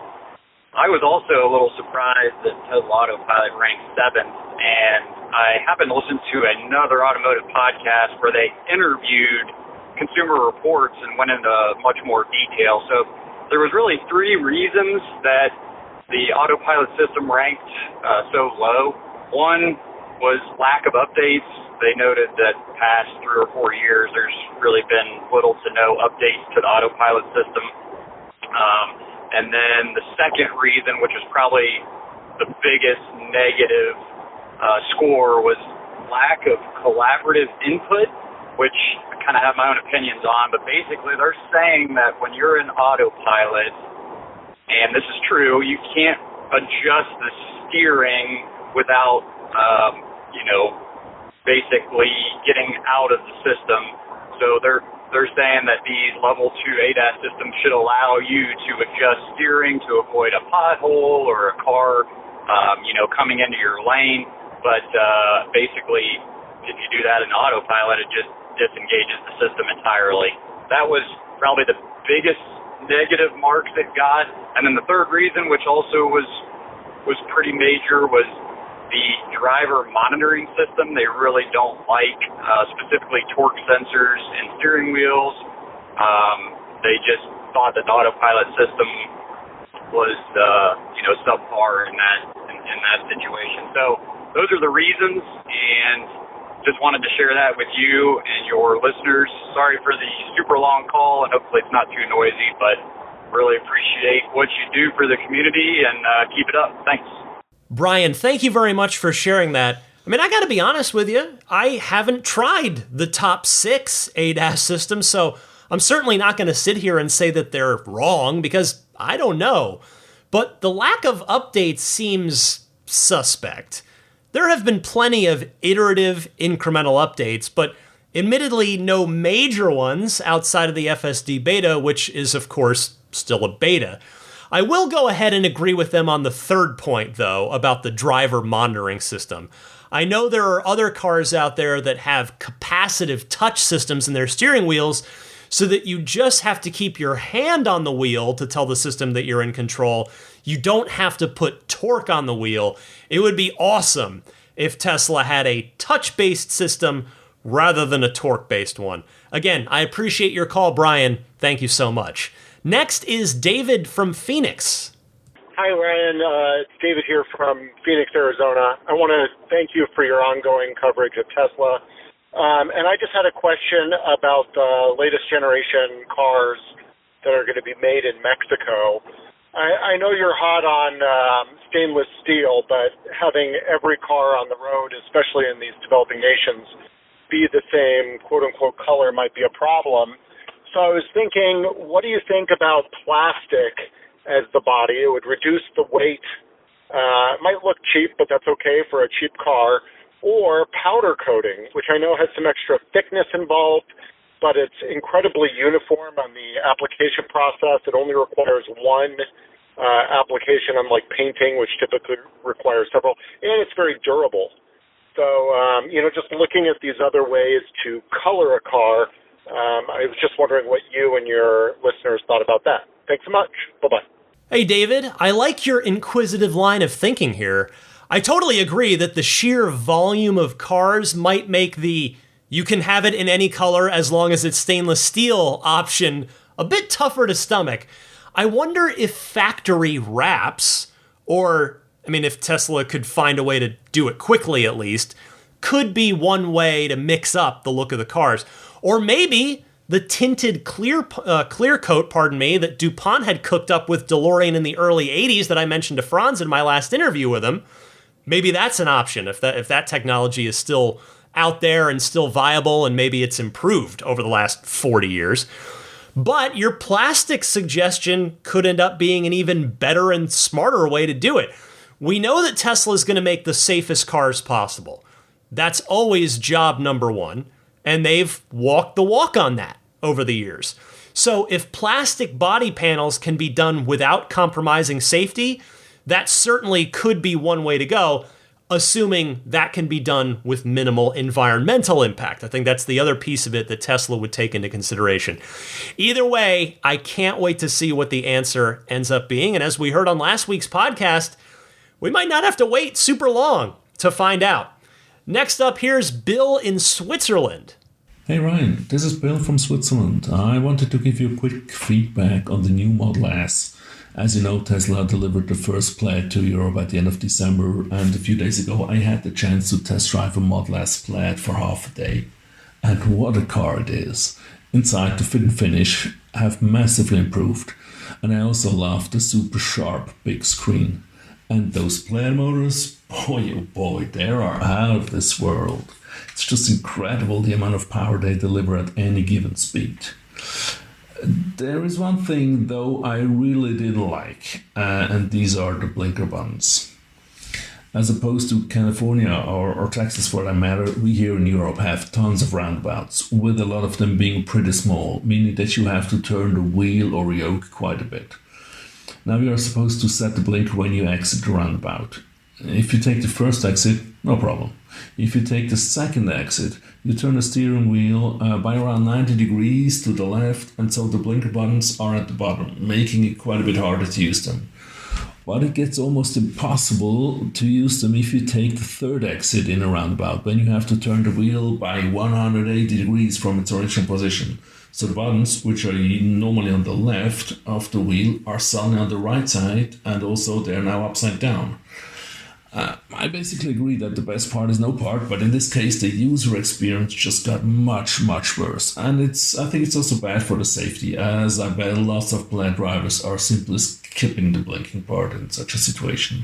I was also a little surprised that Tesla Autopilot ranked 7th, and I happened to listen to another automotive podcast where they interviewed Consumer Reports and went into much more detail. So there was really 3 reasons that the Autopilot system ranked so low. One was lack of updates. They noted that past 3 or 4 years, there's really been little to no updates to the Autopilot system. And then the second reason, which was probably the biggest negative score, was lack of collaborative input, which I kind of have my own opinions on. But basically, they're saying that when you're in Autopilot, and this is true, you can't adjust the steering without, basically getting out of the system. So they're saying that these level 2 ADAS systems should allow you to adjust steering to avoid a pothole or a car, coming into your lane. But basically, if you do that in Autopilot, it just disengages the system entirely. That was probably the biggest negative marks it got. And then the third reason, which also was pretty major, was the driver monitoring system. They really don't like specifically torque sensors and steering wheels. They just thought that the Autopilot system was subpar in that situation. So those are the reasons, and just wanted to share that with you and your listeners. Sorry for the super long call, and hopefully it's not too noisy, but really appreciate what you do for the community, and keep it up. Thanks. Brian, thank you very much for sharing that. I mean, I got to be honest with you. I haven't tried the top 6 ADAS systems, so I'm certainly not going to sit here and say that they're wrong because I don't know. But the lack of updates seems suspect. There have been plenty of iterative incremental updates, but admittedly no major ones outside of the FSD beta, which is of course still a beta. I will go ahead and agree with them on the third point, though, about the driver monitoring system. I know there are other cars out there that have capacitive touch systems in their steering wheels so that you just have to keep your hand on the wheel to tell the system that you're in control. You don't have to put torque on the wheel. It would be awesome if Tesla had a touch-based system rather than a torque-based one. Again, I appreciate your call, Brian. Thank you so much. Next is David from Phoenix. Hi, Ryan. It's David here from Phoenix, Arizona. I want to thank you for your ongoing coverage of Tesla. And I just had a question about the latest generation cars that are going to be made in Mexico. I know you're hot on stainless steel, but having every car on the road, especially in these developing nations, be the same quote-unquote color might be a problem. So I was thinking, what do you think about plastic as the body? It would reduce the weight. It might look cheap, but that's okay for a cheap car. Or powder coating, which I know has some extra thickness involved, but it's incredibly uniform on the application process. It only requires one application, unlike painting, which typically requires several, and it's very durable. So, just looking at these other ways to color a car, I was just wondering what you and your listeners thought about that. Thanks so much. Bye-bye. Hey, David, I like your inquisitive line of thinking here. I totally agree that the sheer volume of cars might make the you can have it in any color as long as it's stainless steel option a bit tougher to stomach. I wonder if factory wraps, or, if Tesla could find a way to do it quickly at least, could be one way to mix up the look of the cars. Or maybe the tinted clear coat, that DuPont had cooked up with DeLorean in the early 80s that I mentioned to Franz in my last interview with him. Maybe that's an option if that technology is still out there and still viable, and maybe it's improved over the last 40 years. But your plastic suggestion could end up being an even better and smarter way to do it. We know that Tesla is going to make the safest cars possible. That's always job number one. And they've walked the walk on that over the years. So if plastic body panels can be done without compromising safety, that certainly could be one way to go, assuming that can be done with minimal environmental impact. I think that's the other piece of it that Tesla would take into consideration. Either way, I can't wait to see what the answer ends up being. And as we heard on last week's podcast, we might not have to wait super long to find out. Next up, here's Bill in Switzerland. Hey Ryan, this is Bill from Switzerland. I wanted to give you a quick feedback on the new Model S. As you know, Tesla delivered the first Plaid to Europe at the end of December, and a few days ago I had the chance to test drive a Model S Plaid for half a day. And what a car it is. Inside, the fit and finish have massively improved, and I also love the super sharp big screen. And those Plaid motors, boy oh boy, they are out of this world. It's just incredible the amount of power they deliver at any given speed. There is one thing though I really didn't like, and these are the blinker buttons. As opposed to California or Texas for that matter, we here in Europe have tons of roundabouts, with a lot of them being pretty small, meaning that you have to turn the wheel or yoke quite a bit. Now you are supposed to set the blinker when you exit the roundabout. If you take the first exit, no problem. If you take the second exit, you turn the steering wheel by around 90 degrees to the left, and so the blinker buttons are at the bottom, making it quite a bit harder to use them. But it gets almost impossible to use them if you take the third exit in a roundabout, when you have to turn the wheel by 180 degrees from its original position. So the buttons, which are normally on the left of the wheel, are suddenly on the right side, and also they're now upside down. I basically agree that the best part is no part, but in this case the user experience just got much, much worse. And I think it's also bad for the safety, as I bet lots of Plaid drivers are simply skipping the blinking part in such a situation.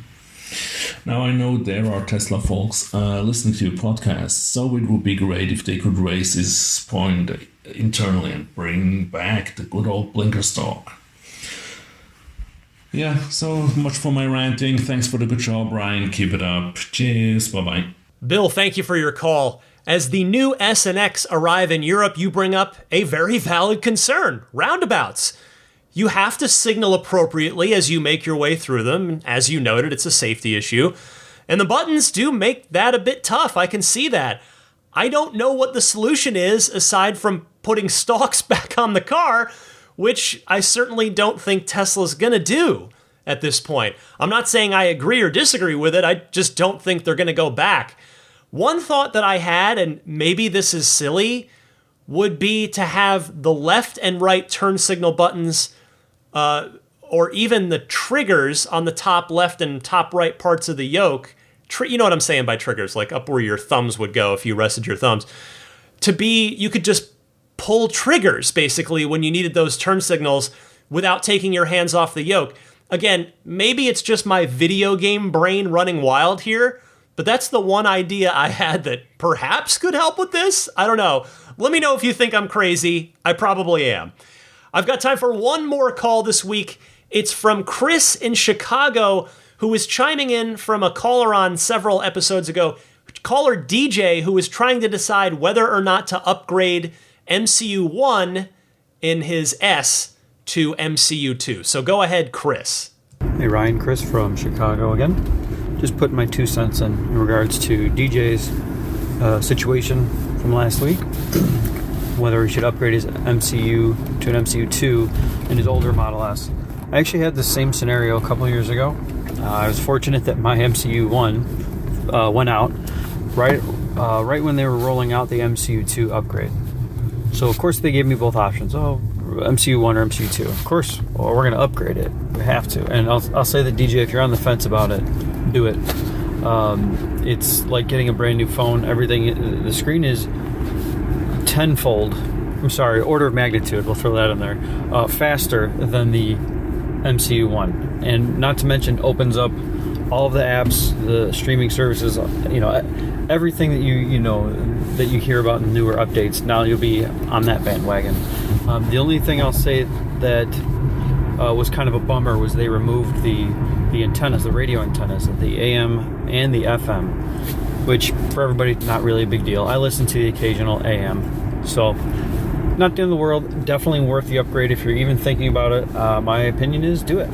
Now I know there are Tesla folks listening to your podcast, so it would be great if they could raise this point internally and bring back the good old blinker stock. Yeah, so much for my ranting. Thanks for the good job, Ryan. Keep it up. Cheers. Bye-bye. Bill, thank you for your call. As the new S and X arrive in Europe, you bring up a very valid concern, roundabouts. You have to signal appropriately as you make your way through them. As you noted, it's a safety issue. And the buttons do make that a bit tough. I can see that. I don't know what the solution is aside from putting stalks back on the car, which I certainly don't think Tesla's gonna do at this point. I'm not saying I agree or disagree with it, I just don't think they're gonna go back. One thought that I had, and maybe this is silly, would be to have the left and right turn signal buttons, or even the triggers on the top left and top right parts of the yoke, you know what I'm saying by triggers, like up where your thumbs would go if you rested your thumbs, you could just pull triggers, basically, when you needed those turn signals without taking your hands off the yoke. Again, maybe it's just my video game brain running wild here, but that's the one idea I had that perhaps could help with this. I don't know. Let me know if you think I'm crazy. I probably am. I've got time for one more call this week. It's from Chris in Chicago, who was chiming in from a caller on several episodes ago. Caller DJ, who was trying to decide whether or not to upgrade MCU 1 in his S to MCU 2. So go ahead, Chris. Hey Ryan, Chris from Chicago again. Just putting my 2 cents in regards to DJ's situation from last week. Whether he should upgrade his MCU to an MCU 2 in his older Model S. I actually had the same scenario a couple of years ago. I was fortunate that my MCU 1 went out right when they were rolling out the MCU 2 upgrade. So of course they gave me both options. Oh, MCU 1 or MCU 2. Of course, well, we're going to upgrade it. We have to. And I'll say that DJ, if you're on the fence about it, do it. It's like getting a brand new phone. Everything, the screen is tenfold. I'm sorry, order of magnitude. We'll throw that in there. Faster than the MCU 1. And not to mention opens up all of the apps, the streaming services, everything that you know that you hear about in newer updates. Now you'll be on that bandwagon. The only thing I'll say that was kind of a bummer was they removed the antennas, the radio antennas, the AM and the FM, which for everybody not really a big deal. I listen to the occasional AM, so not the end of the world. Definitely worth the upgrade if you're even thinking about it. My opinion is do it.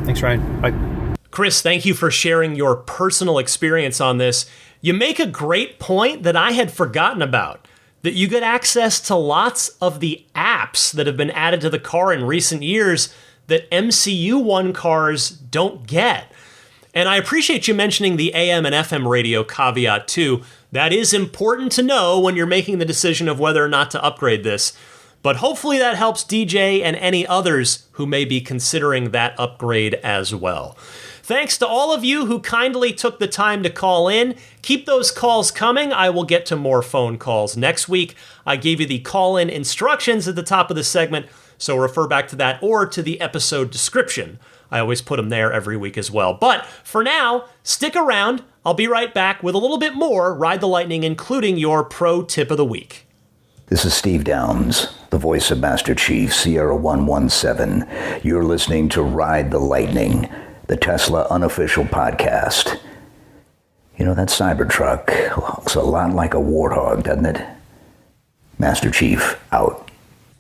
Thanks, Ryan. Bye. Chris, thank you for sharing your personal experience on this. You make a great point that I had forgotten about, that you get access to lots of the apps that have been added to the car in recent years that MCU 1 cars don't get. And I appreciate you mentioning the AM and FM radio caveat too. That is important to know when you're making the decision of whether or not to upgrade this. But hopefully that helps DJ and any others who may be considering that upgrade as well. Thanks to all of you who kindly took the time to call in. Keep those calls coming. I will get to more phone calls next week. I gave you the call-in instructions at the top of the segment, so refer back to that or to the episode description. I always put them there every week as well. But for now, stick around. I'll be right back with a little bit more Ride the Lightning, including your pro tip of the week. This is Steve Downs, the voice of Master Chief, Sierra 117. You're listening to Ride the Lightning, the Tesla unofficial podcast. You know, that Cybertruck looks a lot like a warthog, doesn't it? Master Chief, out.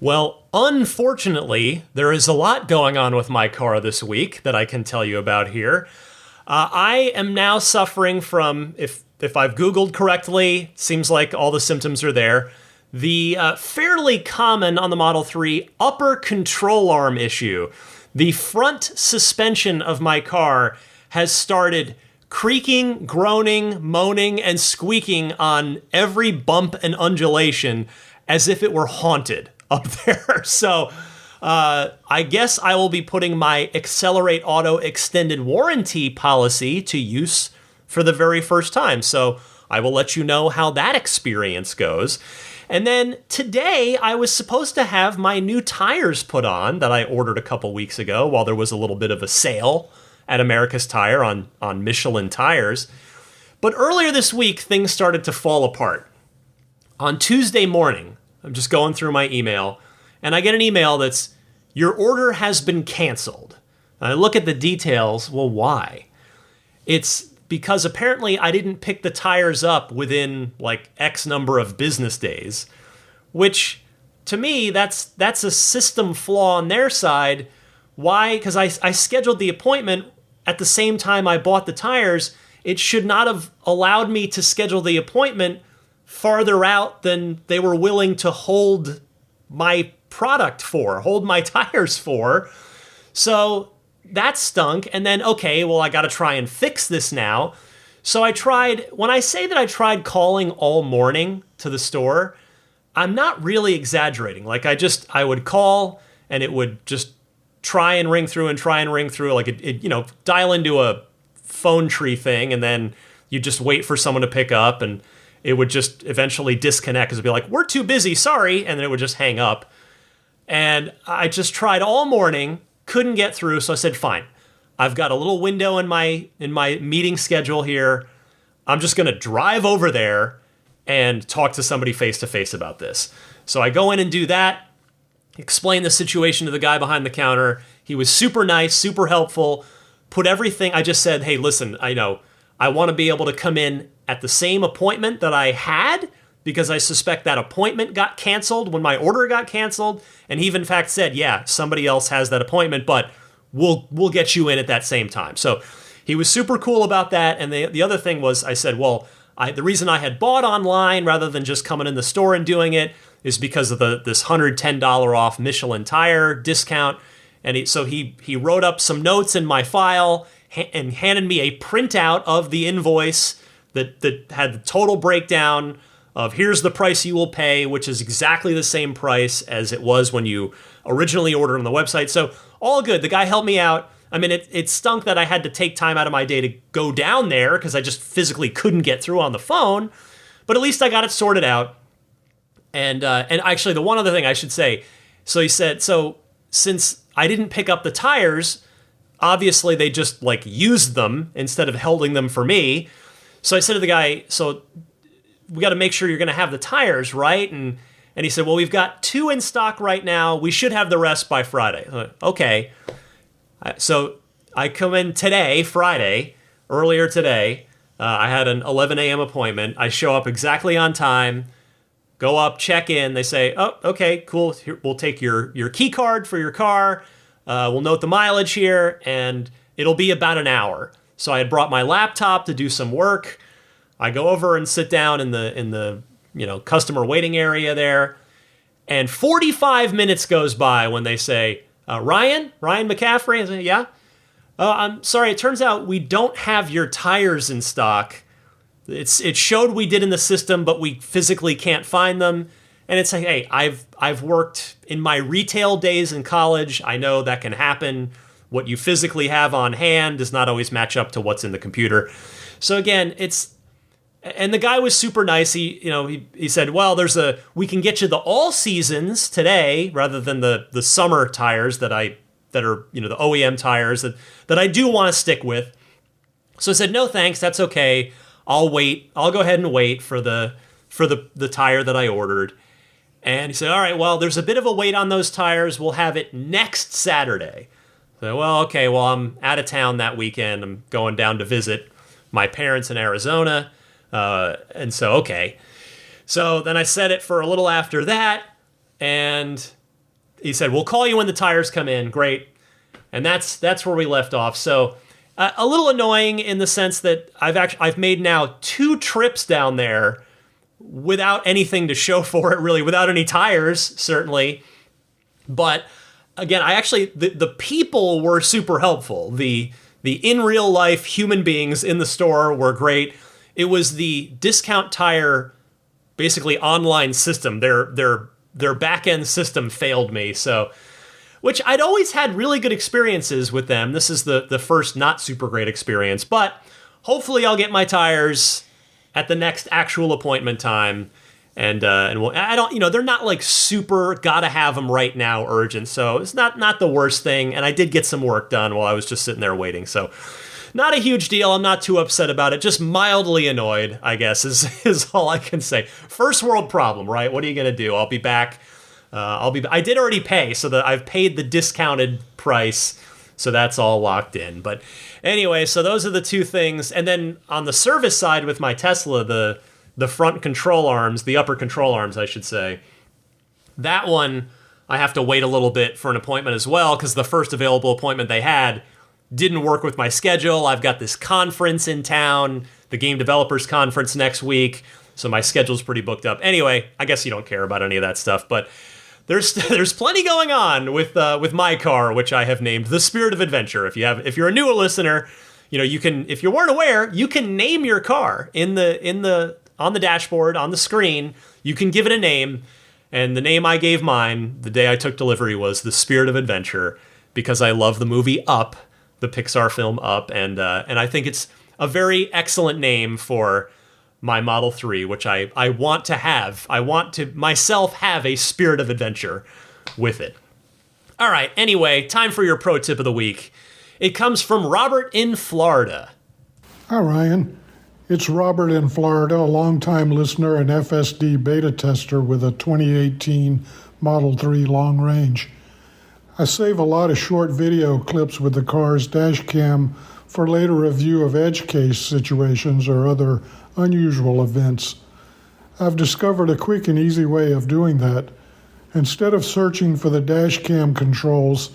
Well, unfortunately, there is a lot going on with my car this week that I can tell you about here. I am now suffering from, if I've Googled correctly, seems like all the symptoms are there, the fairly common on the Model 3 upper control arm issue. The front suspension of my car has started creaking, groaning, moaning, and squeaking on every bump and undulation as if it were haunted up there. So I guess I will be putting my Accelerate Auto extended warranty policy to use for the very first time. So I will let you know how that experience goes. And then today, I was supposed to have my new tires put on that I ordered a couple weeks ago while there was a little bit of a sale at America's Tire on Michelin tires. But earlier this week, things started to fall apart. On Tuesday morning, I'm just going through my email, and I get an email that's, your order has been canceled. I look at the details. Well, why? It's because apparently I didn't pick the tires up within like X number of business days, which to me, that's a system flaw on their side. Why? Because I scheduled the appointment at the same time I bought the tires. It should not have allowed me to schedule the appointment farther out than they were willing to hold my product for, hold my tires for. So that stunk. And then, okay, well, I got to try and fix this now. So I tried, when I say that I tried calling all morning to the store, I'm not really exaggerating. Like I would call and it would just try and ring through, like it dial into a phone tree thing, and then you just wait for someone to pick up, and it would just eventually disconnect because it'd be like, we're too busy, sorry, and then it would just hang up. And I just tried all morning, couldn't get through, so I said, fine. I've got a little window in my meeting schedule here. I'm just gonna drive over there and talk to somebody face to face about this. So I go in and do that, explain the situation to the guy behind the counter. He was super nice, super helpful, put everything, I just said, hey, listen, I know, I want to be able to come in at the same appointment that I had, because I suspect that appointment got canceled when my order got canceled. And he in fact said, yeah, somebody else has that appointment, but we'll get you in at that same time. So he was super cool about that. And the other thing was, I said, well, the reason I had bought online rather than just coming in the store and doing it is because of this $110 off Michelin tire discount. And so he wrote up some notes in my file and handed me a printout of the invoice that had the total breakdown of here's the price you will pay, which is exactly the same price as it was when you originally ordered on the website. So all good. The guy helped me out. I mean, it stunk that I had to take time out of my day to go down there because I just physically couldn't get through on the phone. But at least I got it sorted out. And actually, the one other thing I should say, so he said, so since I didn't pick up the tires, obviously they just like used them instead of holding them for me. So I said to the guy, so we got to make sure you're going to have the tires, right? And he said, well, we've got 2 in stock right now. We should have the rest by Friday. I'm like, okay. So I come in today, Friday, earlier today. I had an 11 a.m. appointment. I show up exactly on time, go up, check in. They say, oh, okay, cool. Here, we'll take your key card for your car. We'll note the mileage here, and it'll be about an hour. So I had brought my laptop to do some work. I go over and sit down in the customer waiting area there, and 45 minutes goes by when they say, Ryan McCaffrey? I say, yeah. Oh, I'm sorry. It turns out we don't have your tires in stock. It showed we did in the system, but we physically can't find them. And it's like, hey, I've worked in my retail days in college. I know that can happen. What you physically have on hand does not always match up to what's in the computer. So again, and the guy was super nice. He said, well, we can get you the all seasons today rather than the summer tires that are the OEM tires that I do want to stick with. So I said, no, thanks. That's okay. I'll wait. I'll go ahead and wait for the tire that I ordered. And he said, all right, well, there's a bit of a wait on those tires. We'll have it next Saturday. So, well, okay, well, I'm out of town that weekend. I'm going down to visit my parents in Arizona. And so, okay. So then I set it for a little after that. And he said, we'll call you when the tires come in. Great. And that's where we left off. So a little annoying in the sense that I've made now 2 trips down there without anything to show for it, really, without any tires, certainly. But again, the people were super helpful. The in real life human beings in the store were great. It was the discount tire, basically online system. Their back end system failed me. So, which I'd always had really good experiences with them. This is the first not super great experience, but hopefully I'll get my tires at the next actual appointment time. And they're not like super gotta have them right now urgent. So it's not the worst thing. And I did get some work done while I was just sitting there waiting. So not a huge deal. I'm not too upset about it. Just mildly annoyed, I guess, is all I can say. First world problem, right? What are you going to do? I'll be back. I did already pay, so that I've paid the discounted price. So that's all locked in. But anyway, so those are the two things. And then on the service side with my Tesla, the front control arms, the upper control arms, I should say, that one I have to wait a little bit for an appointment as well, because the first available appointment they had didn't work with my schedule. I've got this conference in town, the Game Developers Conference next week, so my schedule's pretty booked up. Anyway, I guess you don't care about any of that stuff, but there's plenty going on with my car, which I have named the Spirit of Adventure. If you're a newer listener, you can, if you weren't aware, you can name your car on the dashboard, on the screen. You can give it a name, and the name I gave mine the day I took delivery was the Spirit of Adventure, because I love the movie Up, the Pixar film Up, and I think it's a very excellent name for my Model 3, which I want to have. I want to myself have a spirit of adventure with it. All right, anyway, time for your pro tip of the week. It comes from Robert in Florida. Hi, Ryan. It's Robert in Florida, a longtime listener and FSD beta tester with a 2018 Model 3 long range. I save a lot of short video clips with the car's dash cam for later review of edge case situations or other unusual events. I've discovered a quick and easy way of doing that. Instead of searching for the dash cam controls,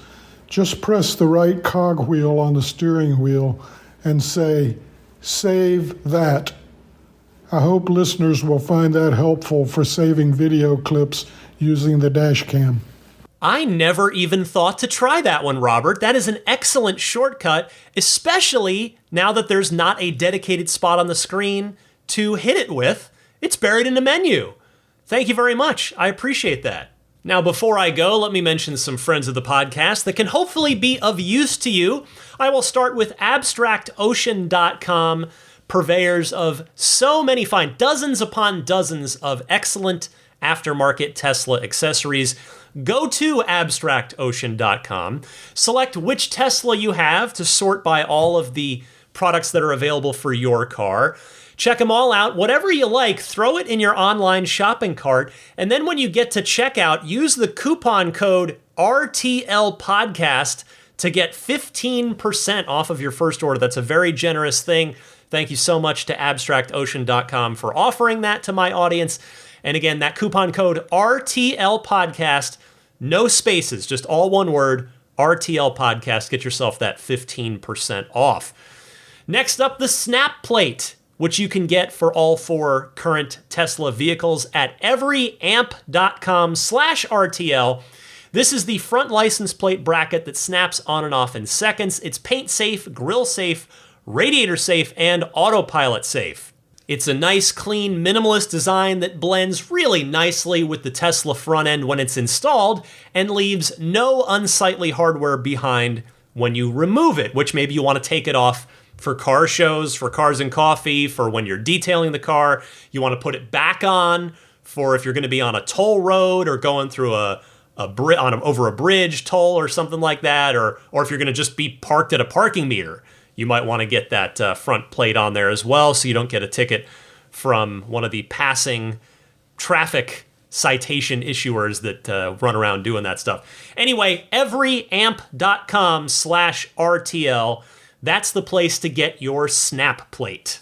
just press the right cog wheel on the steering wheel and say, "Save that." I hope listeners will find that helpful for saving video clips using the dash cam. I never even thought to try that one, Robert. That is an excellent shortcut, especially now that there's not a dedicated spot on the screen to hit it with. It's buried in the menu. Thank you very much. I appreciate that. Now, before I go, let me mention some friends of the podcast that can hopefully be of use to you. I will start with abstractocean.com, purveyors of so many fine, dozens upon dozens of excellent aftermarket Tesla accessories. Go to abstractocean.com, select which Tesla you have to sort by all of the products that are available for your car. Check them all out. Whatever you like, throw it in your online shopping cart. And then when you get to checkout, use the coupon code RTLPodcast to get 15% off of your first order. That's a very generous thing. Thank you so much to abstractocean.com for offering that to my audience. And again, that coupon code RTLPodcast, no spaces, just all one word, RTLPodcast. Get yourself that 15% off. Next up, the snap plate, which you can get for all 4 current Tesla vehicles at everyamp.com/RTL. This is the front license plate bracket that snaps on and off in seconds. It's paint safe, grill safe, radiator safe, and autopilot safe. It's a nice, clean, minimalist design that blends really nicely with the Tesla front end when it's installed and leaves no unsightly hardware behind when you remove it, which maybe you want to take it off for car shows, for Cars and Coffee, for when you're detailing the car. You want to put it back on for if you're going to be on a toll road or going through over a bridge toll or something like that, or if you're going to just be parked at a parking meter. You might want to get that front plate on there as well so you don't get a ticket from one of the passing traffic citation issuers that run around doing that stuff. Anyway, everyamp.com/RTL. That's the place to get your snap plate.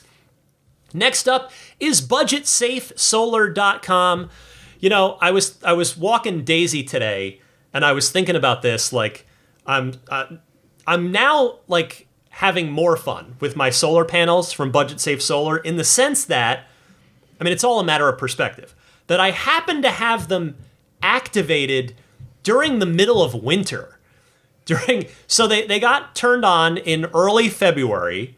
Next up is budgetsafesolar.com. I was walking Daisy today and I was thinking about this. Like, I'm now like having more fun with my solar panels from Budget Safe Solar, in the sense that, it's all a matter of perspective, that I happen to have them activated during the middle of winter. So they got turned on in early February,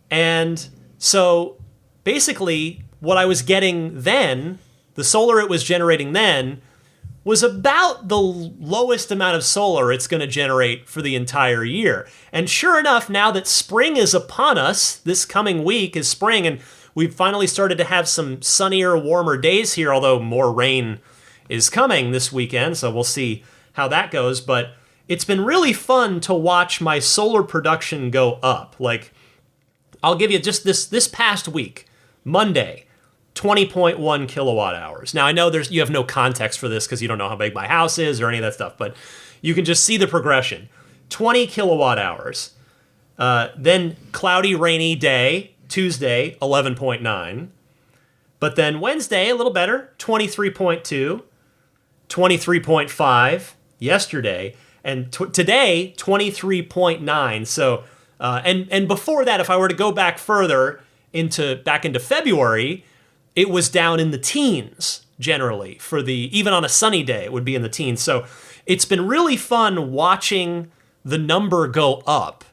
and so basically what I was getting then, the solar it was generating then, was about the lowest amount of solar it's going to generate for the entire year. And sure enough, now that spring is upon us, this coming week is spring, and we've finally started to have some sunnier, warmer days here, although more rain is coming this weekend, so we'll see how that goes. But it's been really fun to watch my solar production go up. Like, I'll give you just this past week, Monday, 20.1 kilowatt hours. Now, I know you have no context for this because you don't know how big my house is or any of that stuff, but you can just see the progression. 20 kilowatt hours. Then cloudy, rainy day, Tuesday, 11.9. But then Wednesday, a little better, 23.2, 23.5 yesterday, and today, 23.9. So, and before that, if I were to go back further back into February, it was down in the teens generally. Even on a sunny day, it would be in the teens. So it's been really fun watching the number go up.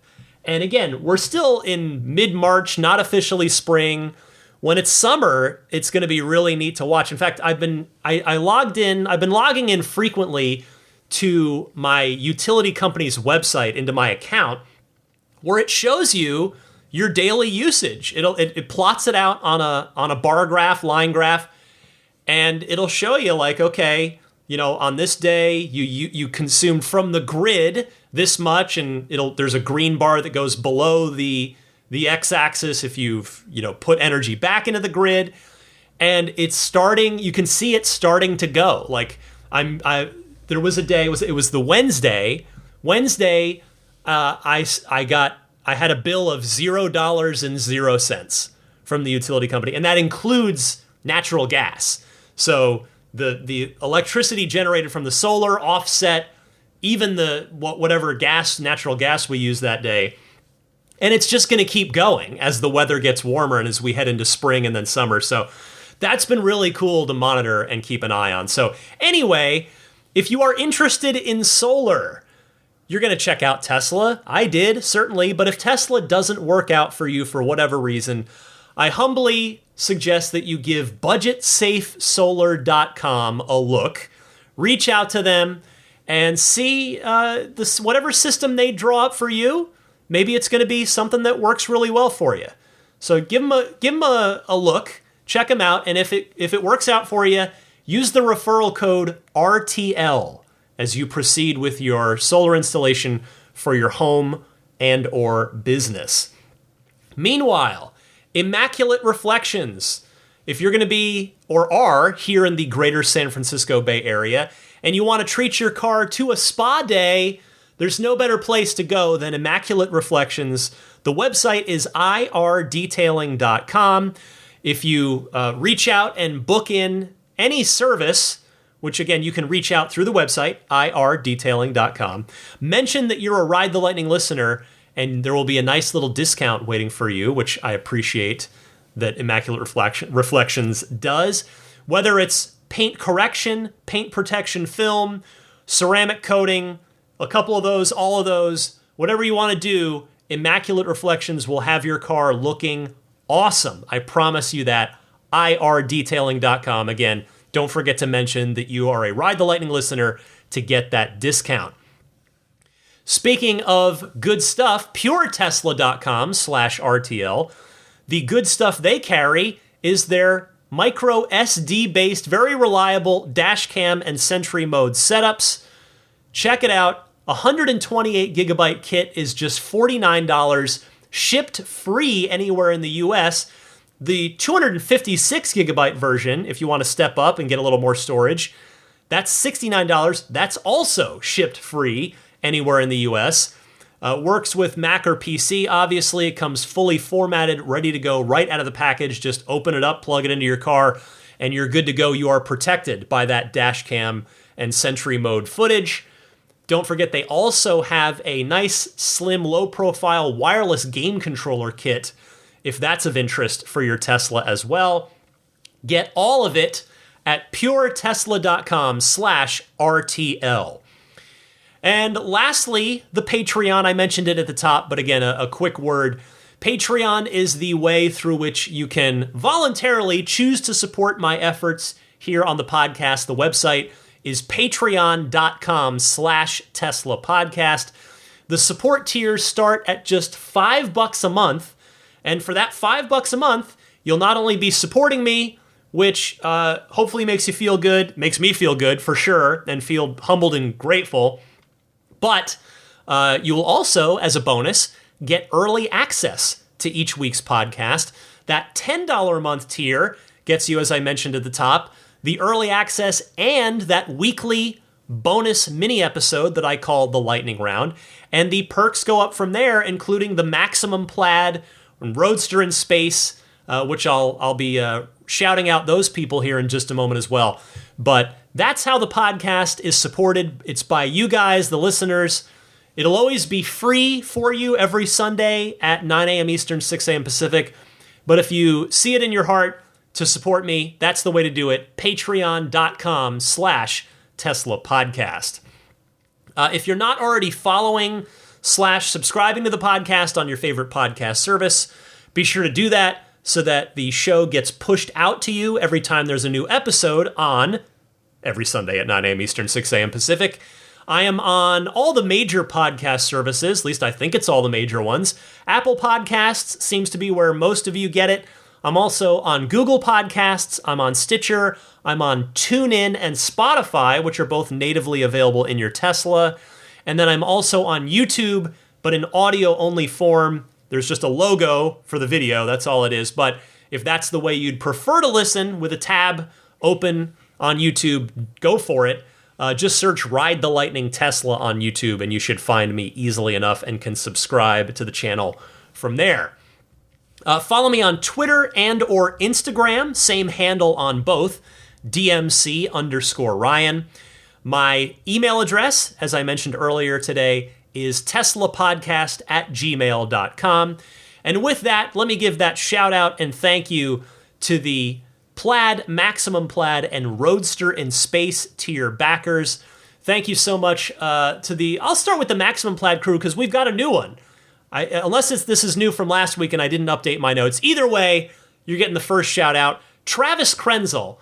And again, we're still in mid-March, not officially spring. When it's summer, it's going to be really neat to watch. In fact, I've been logging in frequently to my utility company's website into my account, where it shows you your daily usage. It plots it out on a bar graph, line graph, and it'll show you like, okay, on this day you consumed from the grid this much, and there's a green bar that goes below the x-axis if you've put energy back into the grid, and it's starting. You can see it starting to go. Like there was a day. It was the Wednesday. I had a bill of $0.00 from the utility company, and that includes natural gas. So the electricity generated from the solar offset even whatever natural gas we use that day. And it's just going to keep going as the weather gets warmer and as we head into spring and then summer. So that's been really cool to monitor and keep an eye on. So anyway, if you are interested in solar, you're going to check out Tesla. I did, certainly. But if Tesla doesn't work out for you for whatever reason, I humbly suggest that you give budgetsafesolar.com a look. Reach out to them and see whatever system they draw up for you. Maybe it's going to be something that works really well for you. So give them a look, check them out, and if it works out for you, use the referral code RTL as you proceed with your solar installation for your home and or business. Meanwhile, Immaculate Reflections. If you're going to be or are here in the greater San Francisco Bay Area and you want to treat your car to a spa day, there's no better place to go than Immaculate Reflections. The website is irdetailing.com. If you reach out and book in any service, which again, you can reach out through the website, irdetailing.com, mention that you're a Ride the Lightning listener, and there will be a nice little discount waiting for you, which I appreciate that Immaculate Reflections does. Whether it's paint correction, paint protection film, ceramic coating, a couple of those, all of those, whatever you want to do, Immaculate Reflections will have your car looking awesome. I promise you that. irdetailing.com. Again, don't forget to mention that you are a Ride the Lightning listener to get that discount. Speaking of good stuff, puretesla.com/RTL. The good stuff they carry is their micro SD-based, very reliable dash cam and Sentry mode setups. Check it out. 128 gigabyte kit is just $49, shipped free anywhere in the US. The 256 gigabyte version, if you want to step up and get a little more storage, that's $69. That's also shipped free anywhere in the US. Works with Mac or PC, obviously. It comes fully formatted, ready to go right out of the package. Just open it up, plug it into your car, and you're good to go. You are protected by that dash cam and Sentry mode footage. Don't forget, they also have a nice, slim, low-profile wireless game controller kit, if that's of interest for your Tesla as well. Get all of it at puretesla.com/RTL. And lastly, the Patreon. I mentioned it at the top, but again, a quick word. Patreon is the way through which you can voluntarily choose to support my efforts here on the podcast. The website is patreon.com/Tesla podcast. The support tiers start at just $5 a month. And for that $5 a month, you'll not only be supporting me, which hopefully makes you feel good, makes me feel good for sure, and feel humbled and grateful, but you will also, as a bonus, get early access to each week's podcast. That $10 a month tier gets you, as I mentioned at the top, the early access and that weekly bonus mini episode that I call the Lightning Round. And the perks go up from there, including the Maximum Plaid and Roadster in Space, which I'll be shouting out those people here in just a moment as well. But that's how the podcast is supported. It's by you guys, the listeners. It'll always be free for you every Sunday at 9 a.m. Eastern, 6 a.m. Pacific. But if you see it in your heart to support me, that's the way to do it. Patreon.com/Tesla Podcast. If you're not already following / subscribing to the podcast on your favorite podcast service, be sure to do that so that the show gets pushed out to you every time there's a new episode on every Sunday at 9 a.m. Eastern, 6 a.m. Pacific. I am on all the major podcast services, at least I think it's all the major ones. Apple Podcasts seems to be where most of you get it. I'm also on Google Podcasts, I'm on Stitcher, I'm on TuneIn and Spotify, which are both natively available in your Tesla. And then I'm also on YouTube, but in audio-only form. There's just a logo for the video, that's all it is. But if that's the way you'd prefer to listen with a tab open on YouTube, go for it. Just search Ride the Lightning Tesla on YouTube and you should find me easily enough and can subscribe to the channel from there. Follow me on Twitter and or Instagram, same handle on both, DMC_Ryan. My email address, as I mentioned earlier today, is teslapodcast@gmail.com. And with that, let me give that shout out and thank you to the Plaid, Maximum Plaid, and Roadster in Space tier backers. Thank you so much I'll start with the Maximum Plaid crew because we've got a new one. Unless this is new from last week and I didn't update my notes. Either way, you're getting the first shout out. Travis Krenzel,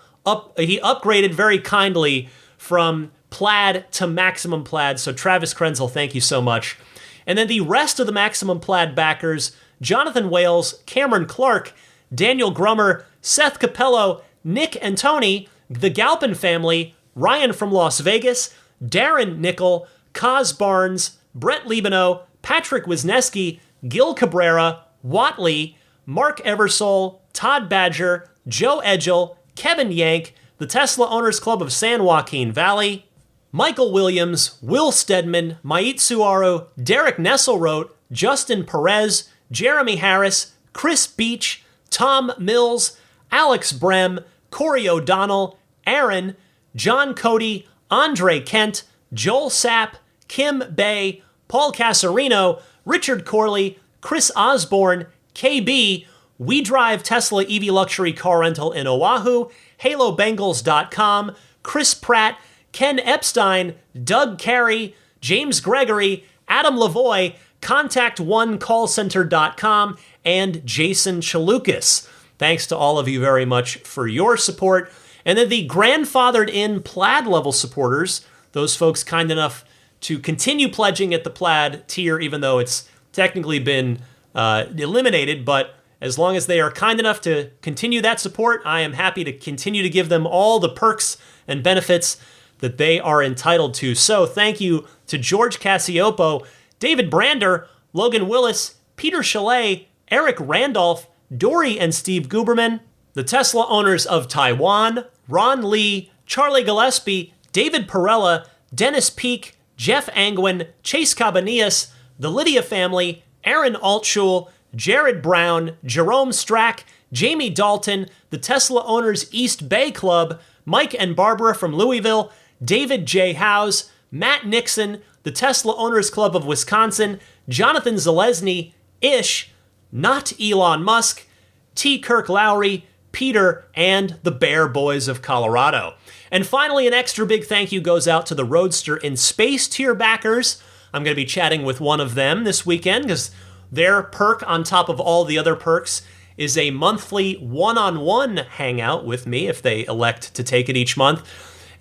he upgraded very kindly from Plaid to Maximum Plaid. So Travis Krenzel, thank you so much. And then the rest of the Maximum Plaid backers, Jonathan Wales, Cameron Clark, Daniel Grummer, Seth Capello, Nick and Tony, the Galpin family, Ryan from Las Vegas, Darren Nickel, Kaz Barnes, Brett Libano, Patrick Wisniewski, Gil Cabrera, Watley, Mark Eversole, Todd Badger, Joe Edgel, Kevin Yank, the Tesla Owners Club of San Joaquin Valley, Michael Williams, Will Stedman, Mait Suaro, Derek Nesselrote, Justin Perez, Jeremy Harris, Chris Beach, Tom Mills, Alex Brem, Corey O'Donnell, Aaron, John Cody, Andre Kent, Joel Sapp, Kim Bay, Paul Casarino, Richard Corley, Chris Osborne, KB, We Drive Tesla EV Luxury Car Rental in Oahu, HaloBengals.com, Chris Pratt, Ken Epstein, Doug Carey, James Gregory, Adam Lavoie, ContactOneCallCenter.com, and Jason Chalukas. Thanks to all of you very much for your support. And then the grandfathered in Plaid level supporters, those folks kind enough to continue pledging at the Plaid tier, even though it's technically been eliminated. But as long as they are kind enough to continue that support, I am happy to continue to give them all the perks and benefits that they are entitled to. So thank you to George Cassiopo, David Brander, Logan Willis, Peter Chalet, Eric Randolph, Dory and Steve Guberman, the Tesla Owners of Taiwan, Ron Lee, Charlie Gillespie, David Perella, Dennis Peak, Jeff Angwin, Chase Cabanillas, the Lydia family, Aaron Altschul, Jared Brown, Jerome Strack, Jamie Dalton, the Tesla Owners East Bay Club, Mike and Barbara from Louisville, David J. Howes, Matt Nixon, the Tesla Owners Club of Wisconsin, Jonathan Zalesny, Ish, not Elon Musk, T. Kirk Lowry, Peter, and the Bear Boys of Colorado. And finally, an extra big thank you goes out to the Roadster in Space tier backers. I'm going to be chatting with one of them this weekend because their perk on top of all the other perks is a monthly one-on-one hangout with me if they elect to take it each month.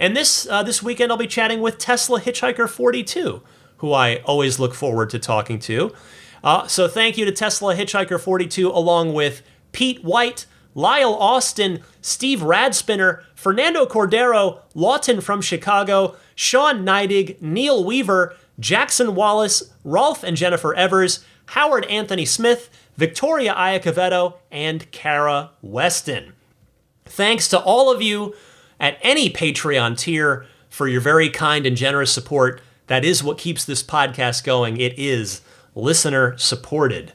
And this weekend I'll be chatting with Tesla Hitchhiker 42, who I always look forward to talking to. So thank you to Tesla Hitchhiker 42 along with Pete White, Lyle Austin, Steve Radspinner, Fernando Cordero, Lawton from Chicago, Sean Neidig, Neil Weaver, Jackson Wallace, Rolf and Jennifer Evers, Howard Anthony Smith, Victoria Iacovetto, and Kara Weston. Thanks to all of you at any Patreon tier for your very kind and generous support. That is what keeps this podcast going. It is listener supported.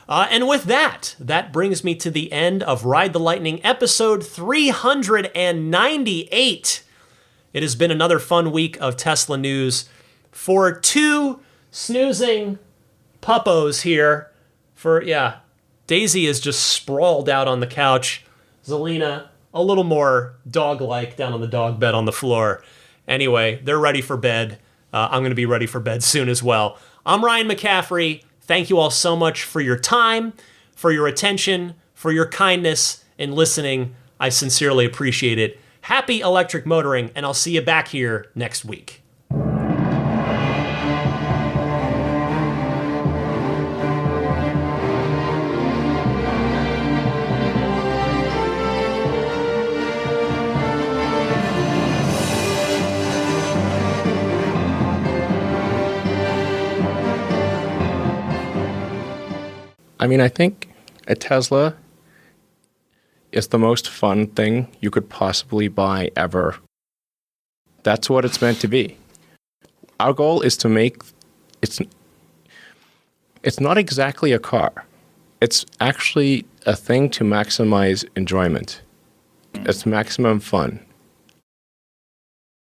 And with that brings me to the end of Ride the Lightning episode 398. It has been another fun week of Tesla news for two snoozing puppos here. Daisy is just sprawled out on the couch. Zelina, a little more dog-like down on the dog bed on the floor. Anyway, they're ready for bed. I'm going to be ready for bed soon as well. I'm Ryan McCaffrey. Thank you all so much for your time, for your attention, for your kindness in listening. I sincerely appreciate it. Happy electric motoring, and I'll see you back here next week. I mean, I think a Tesla is the most fun thing you could possibly buy ever. That's what it's meant to be. Our goal is to make it's not exactly a car. It's actually a thing to maximize enjoyment. It's maximum fun.